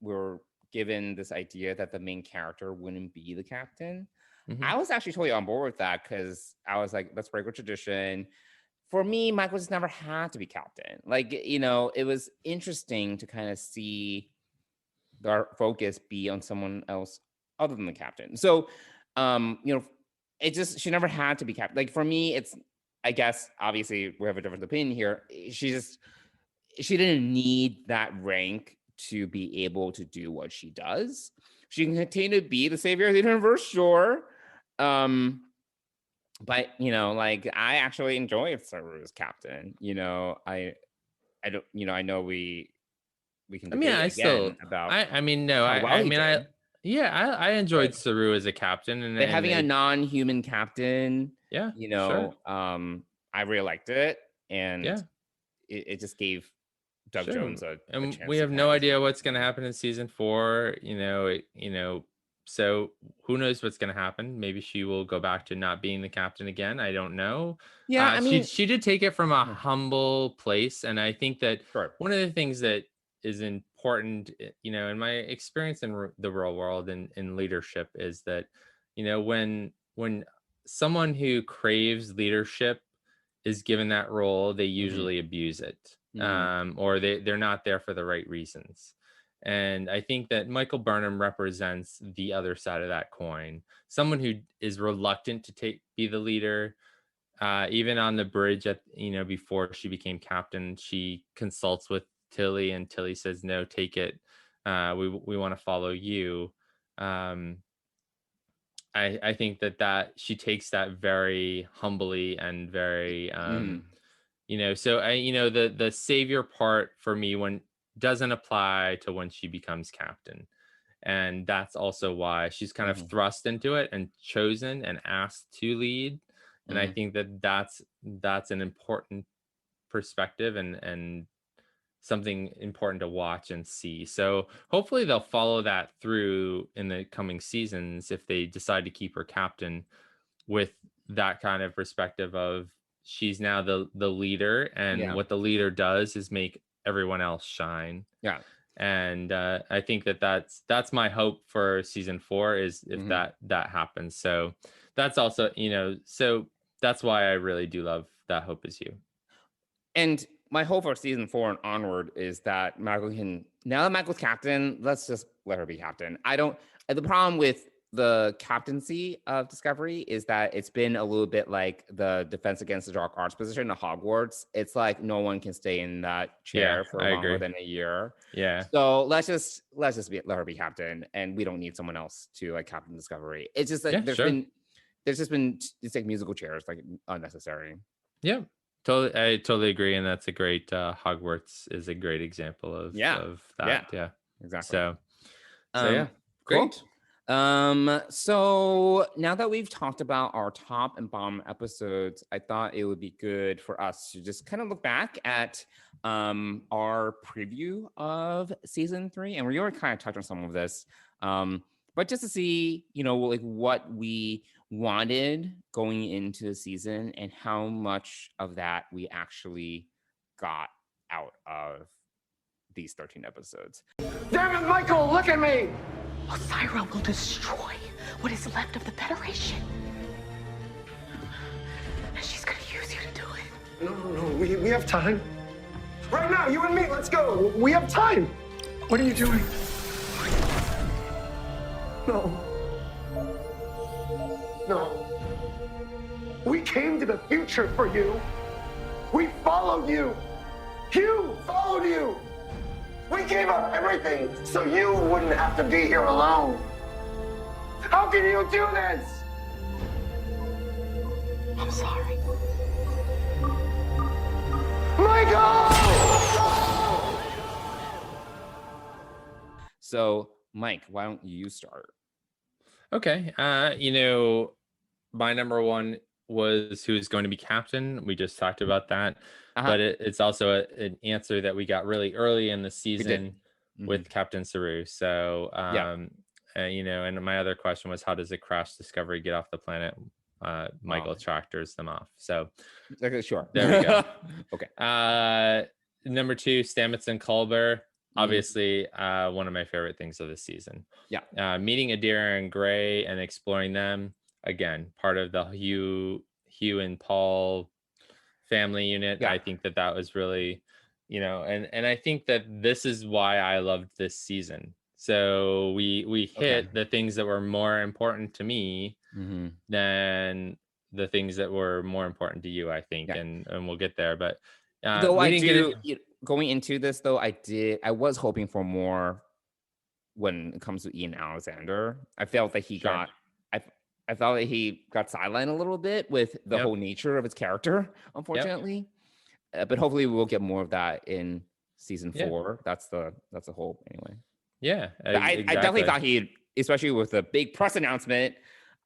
we were given this idea that the main character wouldn't be the captain, I was actually totally on board with that, because I was like, let's break with tradition. For me, Michael just never had to be captain. Like, it was interesting to kind of see our focus be on someone else other than the captain. So, she never had to be captain. Like, for me, I guess, obviously, we have a different opinion here. She didn't need that rank to be able to do what she does. She can continue to be the savior of the universe, sure. But I actually enjoy Saru as captain. I don't. I know we can. I enjoyed Saru as a captain, and having a non-human captain. Yeah. I really liked it, and it just gave Doug Sure. Jones a And chance we to have no pass. idea what's going to happen in season 4. So who knows what's going to happen? Maybe she will go back to not being the captain again. I don't know. Yeah, I mean, she did take it from a humble place, and I think that sure. one of the things that is important, in my experience in the real world and in leadership, is that when someone who craves leadership is given that role, they usually abuse it, or they're not there for the right reasons. And I think that Michael Burnham represents the other side of that coin. Someone who is reluctant to be the leader. Even on the bridge before she became captain, she consults with Tilly, and Tilly says, "No, take it. We want to follow you." I think that she takes that very humbly and very, so the savior part for me doesn't apply to when she becomes captain. And that's also why she's kind of thrust into it and chosen and asked to lead. And I think that's an important perspective and something important to watch and see. So hopefully they'll follow that through in the coming seasons if they decide to keep her captain, with that kind of perspective of she's now the leader, and what the leader does is make everyone else shine. Yeah. And I think that's my hope for season 4, is if that happens. So that's also, so that's why I really do love That Hope Is You. And my hope for season 4 and onward is that Michael now that Michael's captain, let's just let her be captain. The problem with the captaincy of Discovery is that it's been a little bit like the Defense Against the Dark Arts position at Hogwarts. It's like no one can stay in that chair for longer than a year. Yeah. So let's just let her be captain, and we don't need someone else to like captain Discovery. It's just like it's like musical chairs, like unnecessary. Yeah. I totally agree, and that's a great Hogwarts is a great example of that. Yeah, exactly. So yeah, great. Cool. So now that we've talked about our top and bottom episodes, I thought it would be good for us to just kind of look back at our preview of season 3, and we already kind of touched on some of this, but just to see, like what we wanted going into the season and how much of that we actually got out of these 13 episodes. Damn it, Michael, look at me! Osira will destroy what is left of the Federation. And she's gonna use you to do it. No, we have time. Right now, you and me, let's go. We have time. What are you doing? No. We came to the future for you. We followed you. You followed you. We gave up everything so you wouldn't have to be here alone. How can you do this? I'm sorry. Michael! So, Mike, why don't you start? Okay. My number 1 was who's going to be captain. We just talked about that. But it's also an answer that we got really early in the season with Captain Saru. So, and my other question was, how does a crash Discovery get off the planet? Michael tractors them off. So, okay, sure. There we go. Okay. Number 2, Stamets and Culver. Obviously, one of my favorite things of the season. Yeah. Meeting Adira and Gray and exploring them. Again, part of the Hugh and Paul family unit. I think that was really, and I think that this is why I loved this season. So we hit the things that were more important to me than the things that were more important to you, I think, and we'll get there. But though going into this, though, I was hoping for more when it comes to Ian Alexander. I felt that he got I felt that he got sidelined a little bit with the whole nature of his character, unfortunately. But hopefully we'll get more of that in season 4. That's the hope anyway. Yeah, I definitely thought especially with the big press announcement,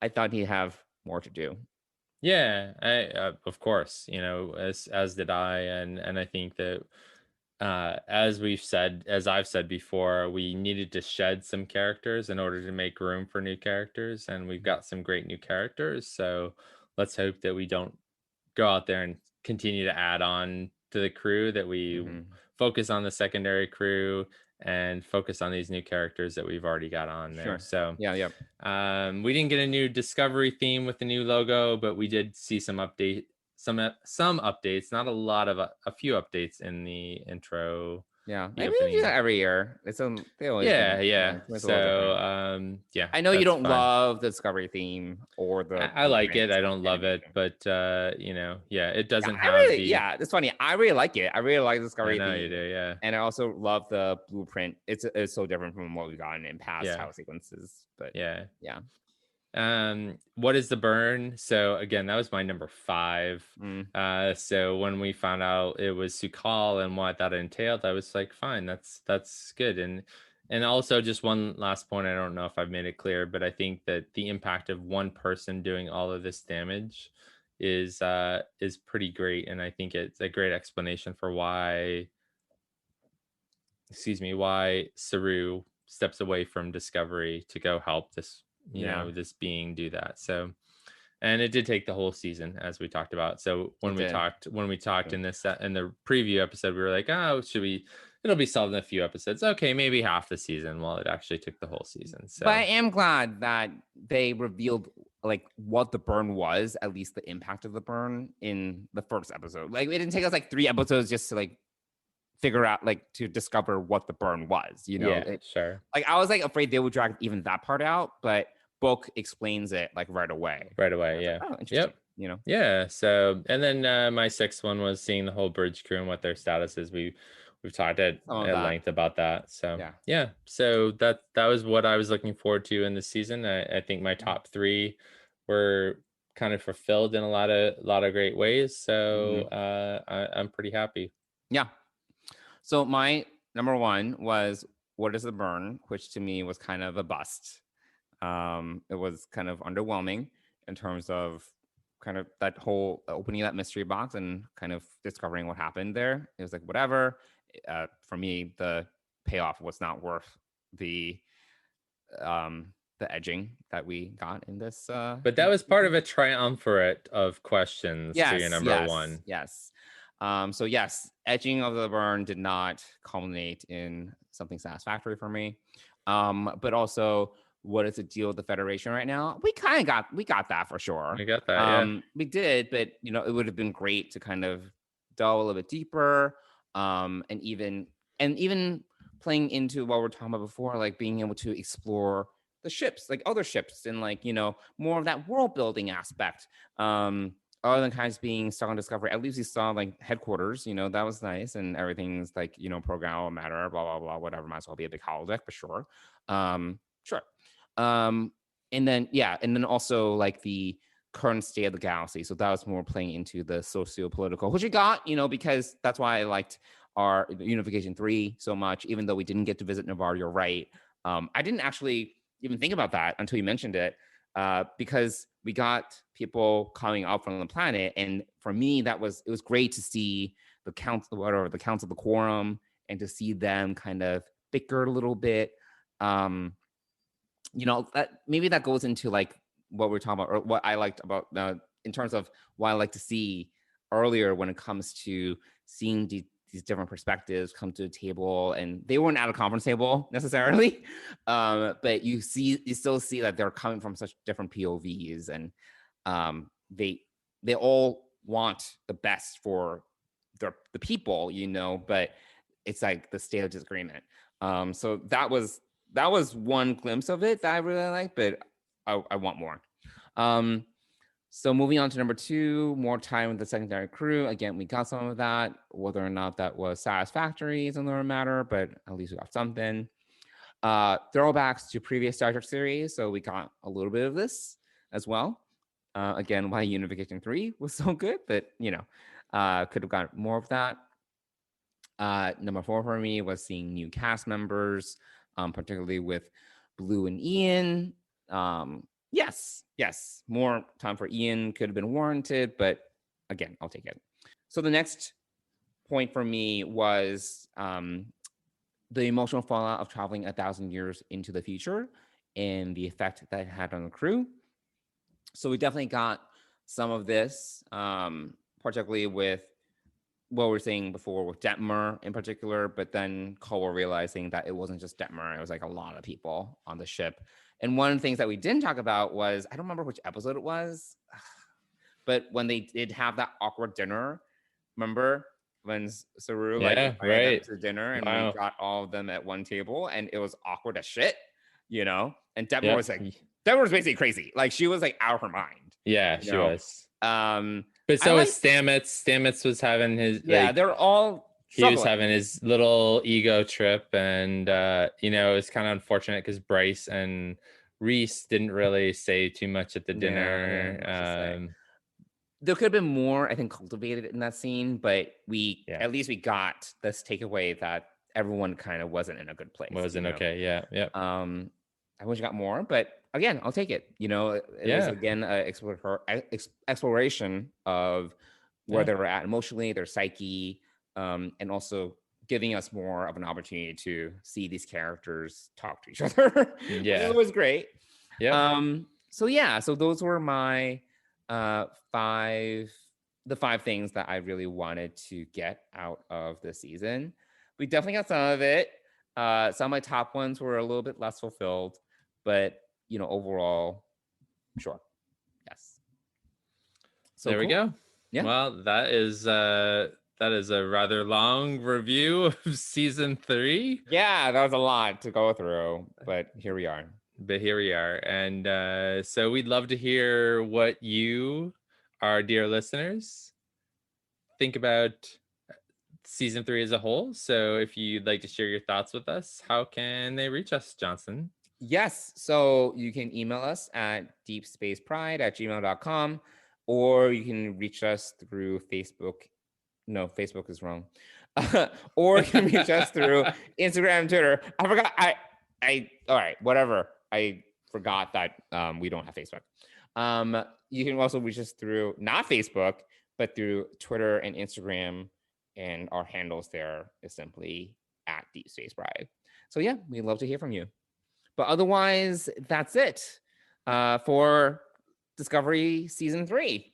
I thought he'd have more to do. Yeah, I of course, as did I, and I think that as I've said before, we needed to shed some characters in order to make room for new characters, and we've got some great new characters. So let's hope that we don't go out there and continue to add on to the crew, that we focus on the secondary crew and focus on these new characters that we've already got on there. Sure. So Yeah. we didn't get a new Discovery theme with the new logo, but we did see some updates, not a lot of a few updates in the intro. Yeah, the maybe they do opening. that every year. They always do. Yeah. It's a little So different. I know you that's don't fun. love the Discovery theme or the. I like it. I don't love it, but it doesn't have the. Yeah, it's funny. I really like it. I really like the Discovery I know theme. you do, yeah. And I also love the blueprint. It's so different from what we've gotten in past title sequences. But yeah. What is the burn? So again, that was my number 5. So when we found out it was Sukal and what that entailed, I was like, fine, that's good. And also, just one last point, I don't know if I've made it clear, but I think that the impact of one person doing all of this damage is pretty great, and I think it's a great explanation for why Saru steps away from Discovery to go help this this being do that. So, and it did take the whole season, as we talked about. So when we talked in the preview episode, we were like, oh, it'll be solved in a few episodes. Okay, maybe half the season. Well, it actually took the whole season. So, but I am glad that they revealed like what the burn was, at least the impact of the burn in the first episode. Like, it didn't take us like 3 episodes just to like figure out, like, to discover what the burn was, sure. Like, I was like afraid they would drag even that part out, but book explains it like right away. Yeah. Like, oh, interesting. Yep. Yeah. So, and then my 6th one was seeing the whole bridge crew and what their status is. We've talked at length about that. So yeah. So that was what I was looking forward to in the season. I think my top 3 were kind of fulfilled in a lot of great ways. So I'm pretty happy. Yeah. So my number 1 was What is the Burn, which to me was kind of a bust. It was kind of underwhelming in terms of kind of that whole opening that mystery box and kind of discovering what happened there. It was like, whatever. For me, the payoff was not worth the edging that we got in this. But that was part of a triumvirate of questions to your number 1. Yes. So yes, edging of the burn did not culminate in something satisfactory for me. But also, what is the deal with the Federation right now? We got that for sure. We got that. We did, but it would have been great to kind of delve a little bit deeper. And even playing into what we're talking about before, like being able to explore the ships, like other ships, and like more of that world building aspect. Other than kind of being stuck on Discovery, at least we saw like headquarters, that was nice, and everything's like, program matter, blah, blah, blah, whatever. Might as well be a big holodeck for sure. Sure. And then also like the current state of the galaxy. So that was more playing into the socio-political, which we got, because that's why I liked our Unification 3 so much, even though we didn't get to visit Navarre, you're right. I didn't actually even think about that until you mentioned it. Because we got people coming up from the planet, and for me, it was great to see the council, the council of the quorum, and to see them kind of bicker a little bit. That maybe that goes into like what we're talking about, or what I liked about in terms of what I like to see earlier when it comes to seeing these different perspectives come to the table, and they weren't at a conference table necessarily, but you still see that they're coming from such different POVs, and they all want the best for the people, but it's like the state of disagreement. So that was one glimpse of it that I really liked, but I want more. So moving on to number 2, more time with the secondary crew. Again, we got some of that. Whether or not that was satisfactory is another matter, but at least we got something. Throwbacks to previous Star Trek series. So we got a little bit of this as well. Again, why Unification 3 was so good, but could have got more of that. Number 4 for me was seeing new cast members, particularly with Blue and Ian. Yes. More time for Ian could have been warranted, but again, I'll take it. So the next point for me was the emotional fallout of traveling 1,000 years into the future and the effect that it had on the crew. So we definitely got some of this, particularly with what we were saying before with Detmer in particular, but then Culver realizing that it wasn't just Detmer, it was like a lot of people on the ship. And one of the things that we didn't talk about was, I don't remember which episode it was, but when they did have that awkward dinner, remember when Saru invited them to dinner and we got all of them at one table and it was awkward as shit, you know? And Detmer was like, Detmer was basically crazy. Like she was like out of her mind. Yeah, she was. But so was Stamets. Stamets was having his they're all struggling. He was having his little ego trip, and it's kind of unfortunate because Bryce and Reese didn't really say too much at the dinner. There could have been more, I think, cultivated in that scene, but at least we got this takeaway that everyone kind of wasn't in a good place. Okay. I wish I got more, but again, I'll take it. It was again an exploration of where they were at emotionally, their psyche, and also giving us more of an opportunity to see these characters talk to each other. It was great. So those were my five things that I really wanted to get out of the season. We definitely got some of it. Some of my top ones were a little bit less fulfilled, but overall, sure. Yes. So there we go. Yeah. Well, that is a rather long review of season 3. Yeah, that was a lot to go through, but here we are. And so we'd love to hear what you, our dear listeners, think about season 3 as a whole. So if you'd like to share your thoughts with us, how can they reach us, Johnson? Yes, so you can email us at deepspacepride@gmail.com, or you can reach us through Facebook. No, Facebook is wrong. Or you can reach us through Instagram and Twitter. I forgot. All right, whatever. I forgot that we don't have Facebook. You can also reach us through not Facebook, but through Twitter and Instagram, and our handles there is simply at Deep Space Pride. So yeah, we'd love to hear from you. But otherwise, that's it for Discovery Season 3.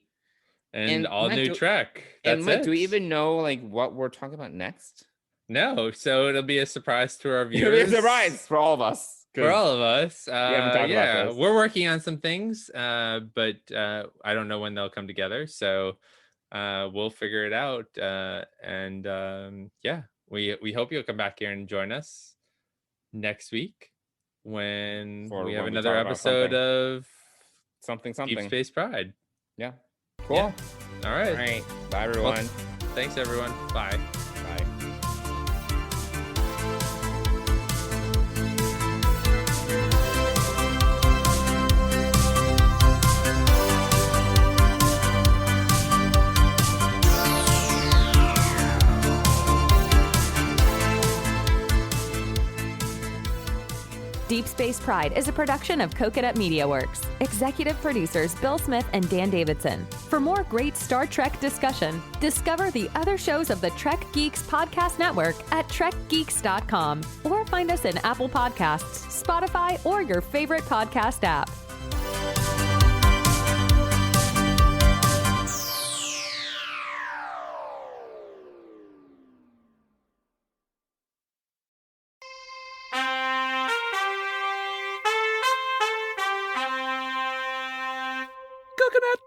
And all Mike, new Trek. That's and Mike, do we even know what we're talking about next? No, so it'll be a surprise to our viewers. It'll be a surprise for all of us. For all of us. We haven't talked about this. We're working on some things, but I don't know when they'll come together. So we'll figure it out. We hope you'll come back here and join us next week when we have another episode of something Deep Space Pride. Yeah. Cool. Yeah. All right. Bye, everyone. Well, thanks, everyone. Bye. Deep Space Pride is a production of Coconut Media Works. Executive producers Bill Smith and Dan Davidson. For more great Star Trek discussion, discover the other shows of the Trek Geeks Podcast Network at trekgeeks.com or find us in Apple Podcasts, Spotify, or your favorite podcast app. Coconut.